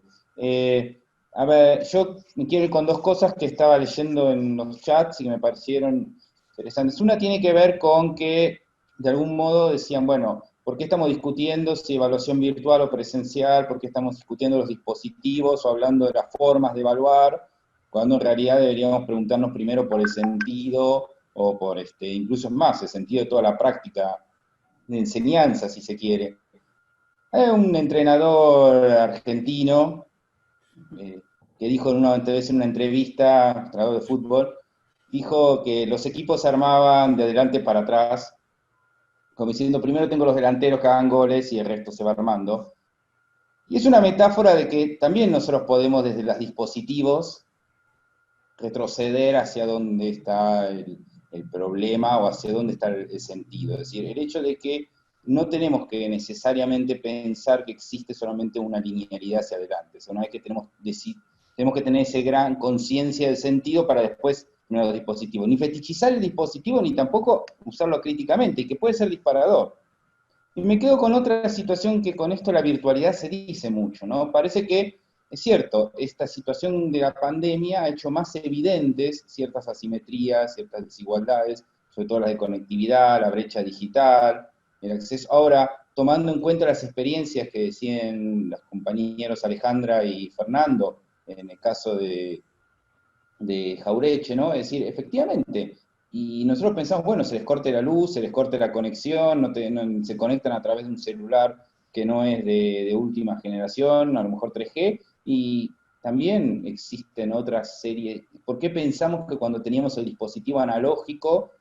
A ver, yo me quiero ir con dos cosas que estaba leyendo en los chats y que me parecieron interesantes. Una tiene que ver con que, de algún modo, decían, bueno, ¿por qué estamos discutiendo si evaluación virtual o presencial? ¿Por qué estamos discutiendo los dispositivos o hablando de las formas de evaluar? Cuando en realidad deberíamos preguntarnos primero por el sentido o por, incluso más, el sentido de toda la práctica de enseñanza, si se quiere. Hay un entrenador argentino que dijo una vez en una entrevista, entrenador de fútbol, dijo que los equipos se armaban de adelante para atrás, como diciendo, primero tengo los delanteros que hagan goles y el resto se va armando. Y es una metáfora de que también nosotros podemos desde los dispositivos retroceder hacia dónde está el problema o hacia dónde está el sentido. Es decir, el hecho de que no tenemos que necesariamente pensar que existe solamente una linealidad hacia adelante. O sea, una vez que tenemos que tener esa gran conciencia del sentido para después poner los dispositivos. Ni fetichizar el dispositivo, ni tampoco usarlo críticamente, y que puede ser disparador. Y me quedo con otra situación que con esto la virtualidad se dice mucho, ¿no? Parece que, es cierto, esta situación de la pandemia ha hecho más evidentes ciertas asimetrías, ciertas desigualdades, sobre todo las de conectividad, la brecha digital, el acceso. Ahora, tomando en cuenta las experiencias que decían los compañeros Alejandra y Fernando, en el caso de Jaureche, ¿no? Es decir, efectivamente, y nosotros pensamos, bueno, se les corte la luz, se les corte la conexión, se conectan a través de un celular que no es de última generación, a lo mejor 3G, y también existen otras series. ¿Por qué pensamos que cuando teníamos el dispositivo analógico,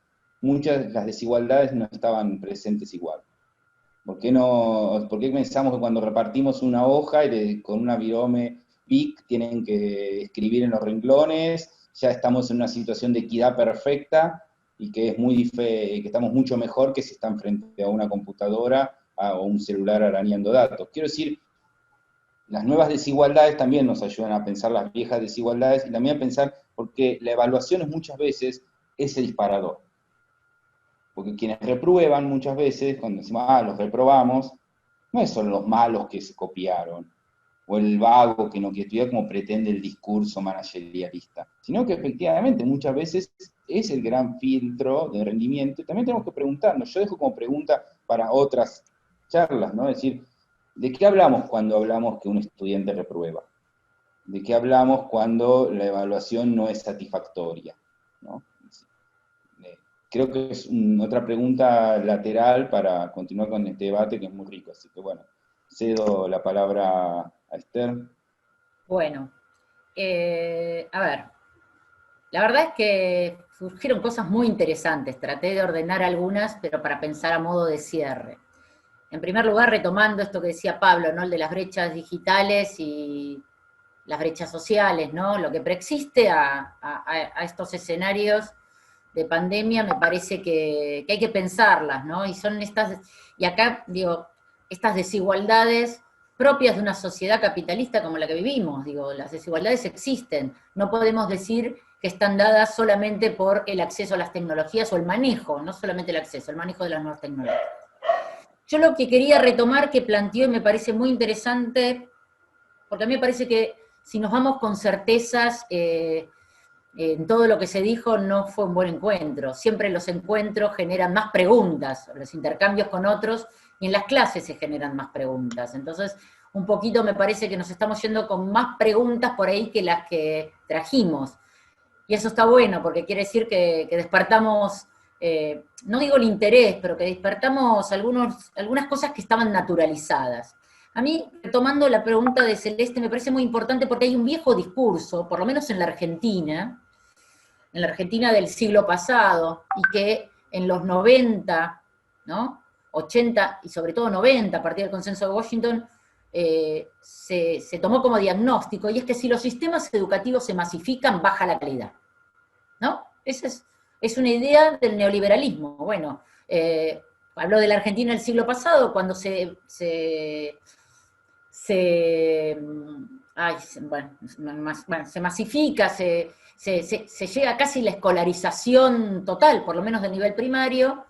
muchas de las desigualdades no estaban presentes igual? ¿Por qué pensamos que cuando repartimos una hoja y con una virome PIC tienen que escribir en los renglones, ya estamos en una situación de equidad perfecta y que que estamos mucho mejor que si están frente a una computadora o un celular arañando datos? Quiero decir, las nuevas desigualdades también nos ayudan a pensar las viejas desigualdades y también a pensar, porque la evaluación muchas veces ese disparador. Porque quienes reprueban muchas veces, cuando decimos, los reprobamos, no son los malos que se copiaron, o el vago que no quiere estudiar como pretende el discurso managerialista, sino que efectivamente muchas veces es el gran filtro de rendimiento, y también tenemos que preguntarnos, yo dejo como pregunta para otras charlas, ¿no? Es decir, ¿de qué hablamos cuando hablamos que un estudiante reprueba? ¿De qué hablamos cuando la evaluación no es satisfactoria? ¿No? Creo que es otra pregunta lateral para continuar con este debate que es muy rico, así que bueno, cedo la palabra a Esther. Bueno, a ver, la verdad es que surgieron cosas muy interesantes, traté de ordenar algunas, pero para pensar a modo de cierre. En primer lugar, retomando esto que decía Pablo, ¿no? El de las brechas digitales y las brechas sociales, ¿no? Lo que preexiste a estos escenarios de pandemia me parece que hay que pensarlas, ¿no? Y son estas, y acá digo, estas desigualdades propias de una sociedad capitalista como la que vivimos, digo, las desigualdades existen, no podemos decir que están dadas solamente por el acceso a las tecnologías o el manejo, no solamente el acceso, el manejo de las nuevas tecnologías. Yo lo que quería retomar, que planteó y me parece muy interesante, porque a mí me parece que si nos vamos con certezas, en todo lo que se dijo no fue un buen encuentro. Siempre los encuentros generan más preguntas, los intercambios con otros, y en las clases se generan más preguntas. Entonces, un poquito me parece que nos estamos yendo con más preguntas por ahí que las que trajimos. Y eso está bueno, porque quiere decir que despertamos, no digo el interés, pero que despertamos algunas cosas que estaban naturalizadas. A mí, retomando la pregunta de Celeste, me parece muy importante porque hay un viejo discurso, por lo menos en la Argentina del siglo pasado, y que en los 90, ¿no? 80 y sobre todo 90, a partir del consenso de Washington, se tomó como diagnóstico, y es que si los sistemas educativos se masifican, baja la calidad, ¿no? Esa es una idea del neoliberalismo. Bueno, habló de la Argentina del siglo pasado, cuando se masifica, se llega casi a la escolarización total, por lo menos del nivel primario.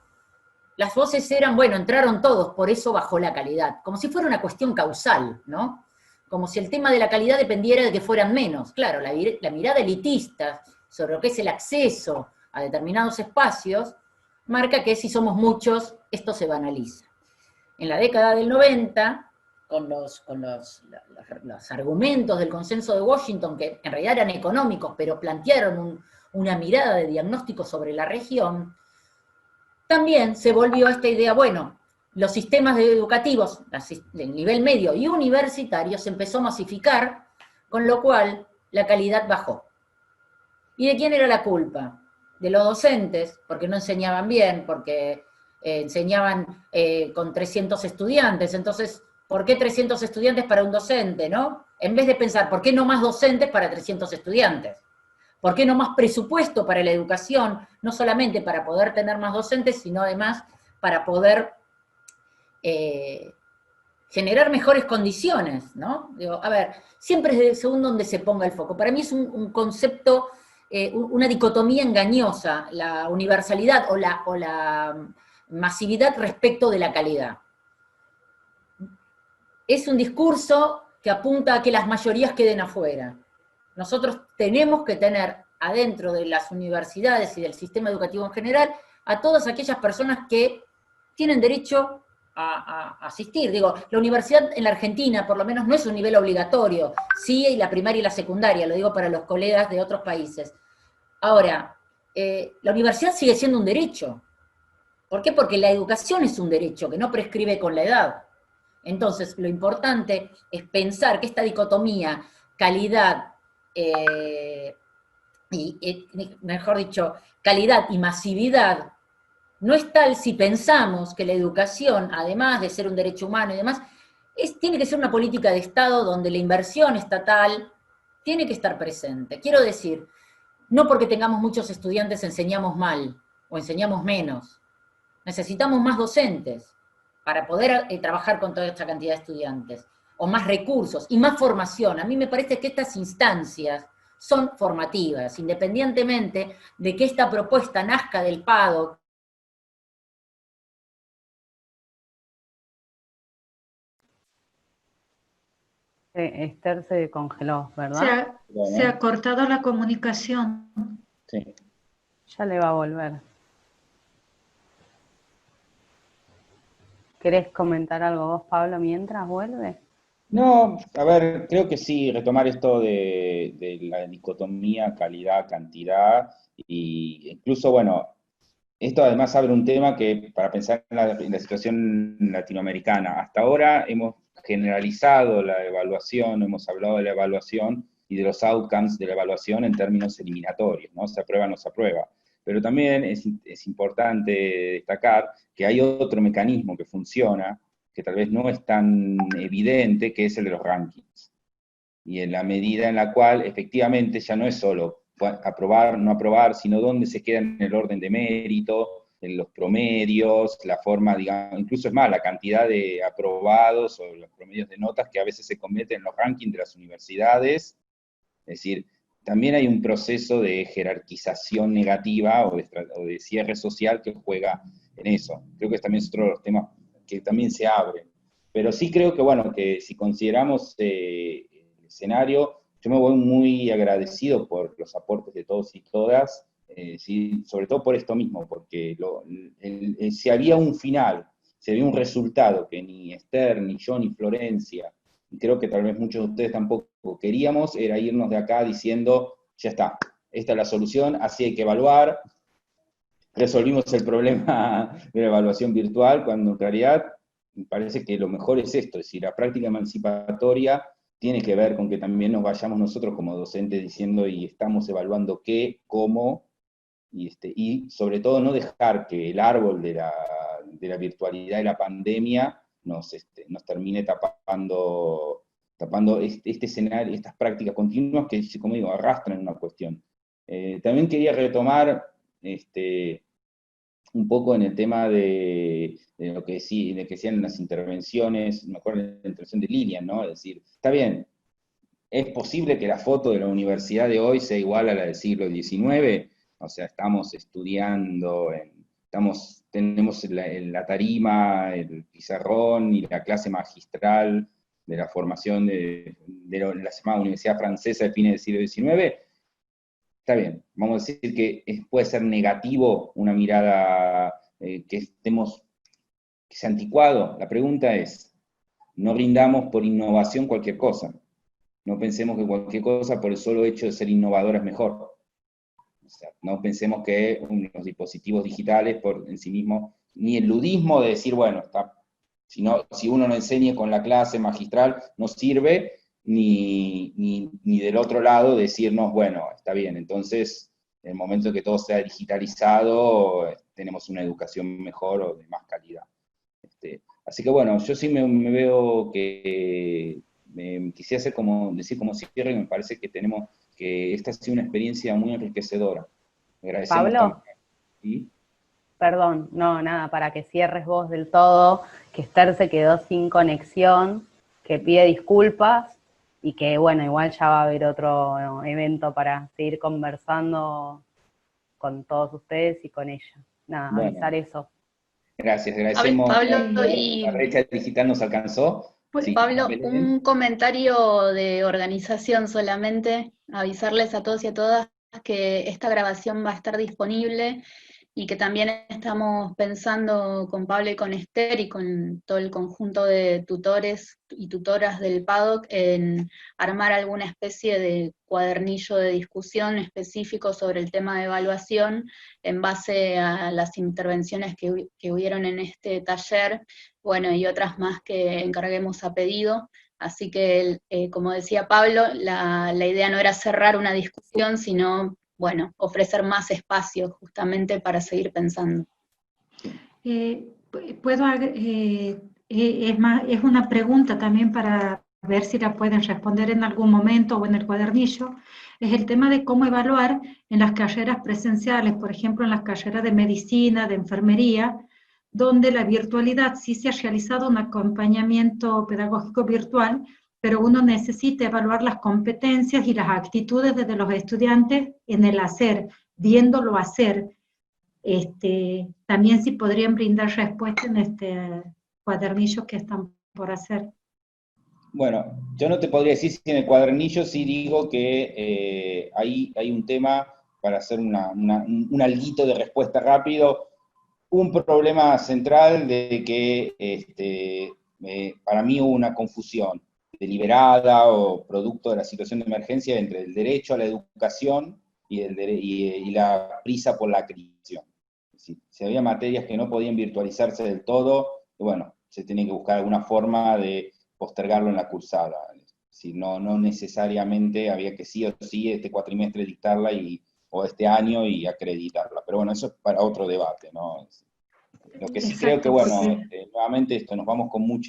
Las voces eran, bueno, entraron todos, por eso bajó la calidad, como si fuera una cuestión causal, ¿no? Como si el tema de la calidad dependiera de que fueran menos. Claro, la mirada elitista sobre lo que es el acceso a determinados espacios marca que si somos muchos, esto se banaliza. En la década del 90, con los argumentos del consenso de Washington, que en realidad eran económicos, pero plantearon una mirada de diagnóstico sobre la región, también se volvió a esta idea, bueno, los sistemas educativos del nivel medio y universitario se empezó a masificar, con lo cual la calidad bajó. ¿Y de quién era la culpa? De los docentes, porque no enseñaban bien, porque enseñaban con 300 estudiantes, entonces, ¿por qué 300 estudiantes para un docente, no? En vez de pensar, ¿por qué no más docentes para 300 estudiantes? ¿Por qué no más presupuesto para la educación? No solamente para poder tener más docentes, sino además para poder generar mejores condiciones, ¿no? Digo, a ver, siempre es según donde se ponga el foco. Para mí es un concepto, una dicotomía engañosa, la universalidad o la masividad respecto de la calidad. Es un discurso que apunta a que las mayorías queden afuera. Nosotros tenemos que tener adentro de las universidades y del sistema educativo en general a todas aquellas personas que tienen derecho a asistir. Digo, la universidad en la Argentina, por lo menos, no es un nivel obligatorio, sí, la primaria y la secundaria, lo digo para los colegas de otros países. Ahora, la universidad sigue siendo un derecho. ¿Por qué? Porque la educación es un derecho que no prescribe con la edad. Entonces, lo importante es pensar que esta dicotomía, calidad, mejor dicho, calidad y masividad, no es tal si pensamos que la educación, además de ser un derecho humano y demás, tiene que ser una política de Estado donde la inversión estatal tiene que estar presente. Quiero decir, no porque tengamos muchos estudiantes enseñamos mal o enseñamos menos. Necesitamos más docentes para poder trabajar con toda esta cantidad de estudiantes. o más recursos y más formación. A mí me parece que estas instancias son formativas, independientemente de que esta propuesta nazca del PADOK. Esther se congeló, ¿verdad? Se ha cortado la comunicación. Sí. Ya le va a volver. ¿Querés comentar algo vos, Pablo, mientras vuelve? No, a ver, creo que sí, retomar esto de la dicotomía calidad-cantidad, y incluso, bueno, esto además abre un tema que, para pensar en la situación latinoamericana, hasta ahora hemos generalizado la evaluación, hemos hablado de la evaluación y de los outcomes de la evaluación en términos eliminatorios, ¿no? Se aprueba, no se aprueba. Pero también es importante destacar que hay otro mecanismo que funciona, que tal vez no es tan evidente, que es el de los rankings. Y en la medida en la cual, efectivamente, ya no es solo aprobar, no aprobar, sino dónde se queda en el orden de mérito, en los promedios, la forma, digamos, incluso es más, la cantidad de aprobados o los promedios de notas que a veces se convierten en los rankings de las universidades. Es decir, también hay un proceso de jerarquización negativa o de cierre social que juega en eso. Creo que también es otro de los temas que también se abren. Pero sí creo que, bueno, que si consideramos el escenario, yo me voy muy agradecido por los aportes de todos y todas, sí, sobre todo por esto mismo, porque si había un final, si había un resultado que ni Esther, ni yo, ni Florencia, y creo que tal vez muchos de ustedes tampoco queríamos, era irnos de acá diciendo, ya está, esta es la solución, así hay que evaluar, resolvimos el problema de la evaluación virtual, cuando en realidad me parece que lo mejor es esto, es decir, la práctica emancipatoria tiene que ver con que también nos vayamos nosotros como docentes diciendo, y estamos evaluando qué, cómo, y sobre todo no dejar que el árbol de la virtualidad y la pandemia nos termine tapando este escenario, estas prácticas continuas que, como digo, arrastran una cuestión. También quería retomar un poco en el tema de lo que decían las intervenciones, me acuerdo de la intervención de Lilian, ¿no? Es decir, está bien, ¿es posible que la foto de la universidad de hoy sea igual a la del siglo XIX? O sea, estamos estudiando, tenemos la tarima, el pizarrón y la clase magistral de la formación de la llamada Universidad Francesa de fines del siglo XIX. Está bien, vamos a decir que puede ser negativo una mirada que sea anticuado. La pregunta es, no brindamos por innovación cualquier cosa. No pensemos que cualquier cosa por el solo hecho de ser innovadora es mejor. O sea, no pensemos que los dispositivos digitales por en sí mismos, ni el ludismo de decir, bueno, si uno no enseña con la clase magistral, no sirve, ni del otro lado decirnos, bueno, está bien, entonces, en el momento que todo sea digitalizado, tenemos una educación mejor o de más calidad. Así que bueno, yo sí me veo que quisiera decir como cierre, me parece que esta ha sido una experiencia muy enriquecedora. Agradecemos Pablo, también. ¿Sí? Perdón, no, nada, para que cierres vos del todo, que Esther se quedó sin conexión, que pide disculpas, y que bueno, igual ya va a haber otro evento para seguir conversando con todos ustedes y con ella. Nada, Bueno, avisar eso. Gracias, agradecemos. Pablo, y La brecha digital nos alcanzó. Sí, Pablo, Belén. un comentario de organización solamente, avisarles a todos y a todas que esta grabación va a estar disponible y que también estamos pensando con Pablo y con Esther y con todo el conjunto de tutores y tutoras del PADOK en armar alguna especie de cuadernillo de discusión específico sobre el tema de evaluación en base a las intervenciones que hubieron en este taller, bueno, y otras más que encarguemos a pedido. Así que, como decía Pablo, la idea no era cerrar una discusión, sino bueno, ofrecer más espacio justamente para seguir pensando. Es una pregunta también para ver si la pueden responder en algún momento o en el cuadernillo, es el tema de cómo evaluar en las carreras presenciales, por ejemplo en las carreras de medicina, de enfermería, donde la virtualidad sí se ha realizado un acompañamiento pedagógico virtual, pero uno necesita evaluar las competencias y las actitudes de los estudiantes en el hacer, viéndolo hacer. También si podrían brindar respuesta en este cuadernillo que están por hacer. Bueno, yo no te podría decir si en el cuadernillo sí digo que ahí hay un tema para hacer un alguito de respuesta rápido. Un problema central de que para mí hubo una confusión deliberada o producto de la situación de emergencia entre el derecho a la educación y la prisa por la acreditación. Si había materias que no podían virtualizarse del todo, bueno, se tenía que buscar alguna forma de postergarlo en la cursada. Si no necesariamente había que sí o sí este cuatrimestre dictarla o este año y acreditarla. Pero bueno, eso es para otro debate, ¿no? Lo que sí creo que, bueno, nuevamente nos vamos con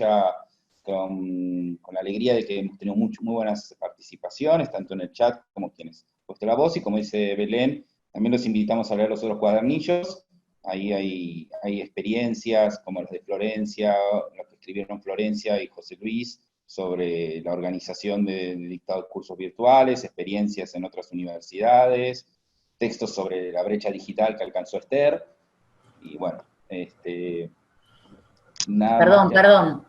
la alegría de que hemos tenido muy buenas participaciones, tanto en el chat como quienes puesto la voz, y como dice Belén, también los invitamos a leer los otros cuadernillos. Ahí hay experiencias como las de Florencia, las que escribieron Florencia y José Luis, sobre la organización de dictados cursos virtuales, experiencias en otras universidades, textos sobre la brecha digital que alcanzó Esther, y bueno, nada. Perdón.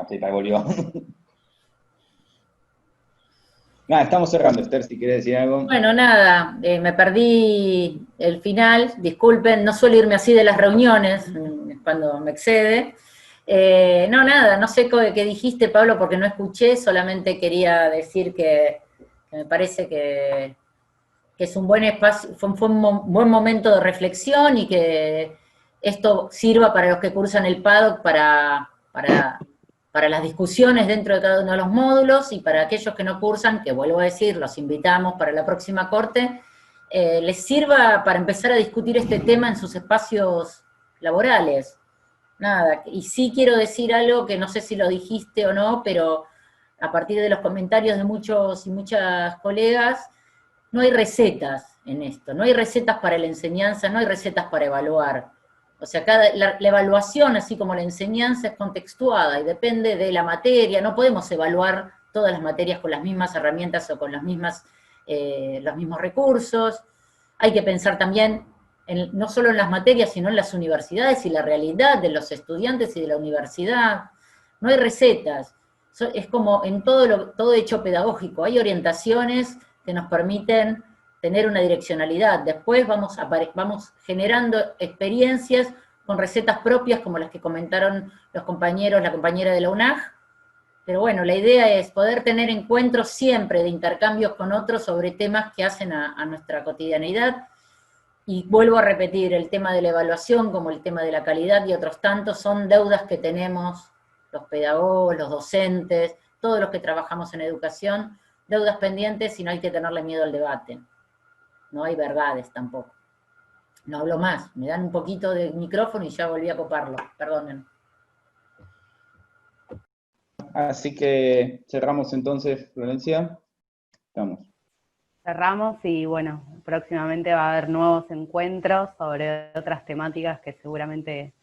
Se te volvió. Nada, estamos cerrando, Esther, si querés decir algo. Bueno, nada, me perdí el final, disculpen, no suelo irme así de las reuniones, cuando me excede. No, nada, no sé qué dijiste, Pablo, porque no escuché, solamente quería decir que me parece que es un buen espacio, fue un buen momento de reflexión, y que esto sirva para los que cursan el PADOC para las discusiones dentro de cada uno de los módulos, y para aquellos que no cursan, que vuelvo a decir, los invitamos para la próxima corte, les sirva para empezar a discutir este tema en sus espacios laborales. Nada, y sí quiero decir algo que no sé si lo dijiste o no, pero a partir de los comentarios de muchos y muchas colegas, no hay recetas en esto, no hay recetas para la enseñanza, no hay recetas para evaluar. O sea, la evaluación, así como la enseñanza, es contextuada y depende de la materia. No podemos evaluar todas las materias con las mismas herramientas o con los mismos recursos. Hay que pensar también no solo en las materias, sino en las universidades y la realidad de los estudiantes y de la universidad. No hay recetas. Es como en todo hecho pedagógico. Hay orientaciones que nos permiten tener una direccionalidad. Después vamos generando experiencias con recetas propias, como las que comentaron los compañeros, la compañera de la UNAG. Pero bueno, la idea es poder tener encuentros siempre de intercambios con otros sobre temas que hacen a nuestra cotidianeidad. Y vuelvo a repetir, el tema de la evaluación, como el tema de la calidad y otros tantos, son deudas que tenemos los pedagogos, los docentes, todos los que trabajamos en educación, deudas pendientes, y no hay que tenerle miedo al debate. No hay verdades tampoco. No hablo más, me dan un poquito de micrófono y ya volví a coparlo, perdonen. Así que cerramos entonces, Florencia. Estamos. Cerramos y bueno, próximamente va a haber nuevos encuentros sobre otras temáticas que seguramente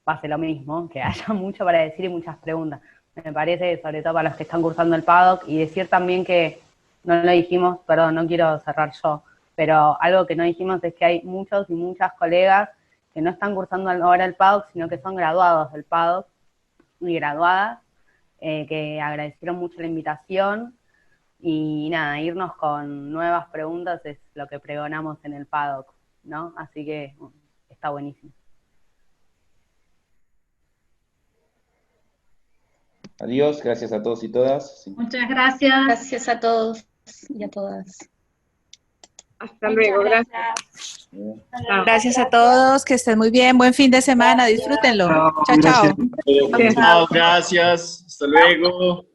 pase lo mismo, que haya mucho para decir y muchas preguntas. Me parece, sobre todo para los que están cursando el PADOC, y decir también que, no lo dijimos, perdón, no quiero cerrar yo, pero algo que no dijimos es que hay muchos y muchas colegas que no están cursando ahora el PADOC, sino que son graduados del PADOC y graduadas, que agradecieron mucho la invitación, y nada, irnos con nuevas preguntas es lo que pregonamos en el PADOC, ¿no? Así que está buenísimo. Adiós, gracias a todos y todas. Muchas gracias. Gracias a todos y a todas. Hasta luego, gracias. Gracias a todos, que estén muy bien, buen fin de semana, disfrútenlo. Chao, chao. Chao, gracias, hasta luego.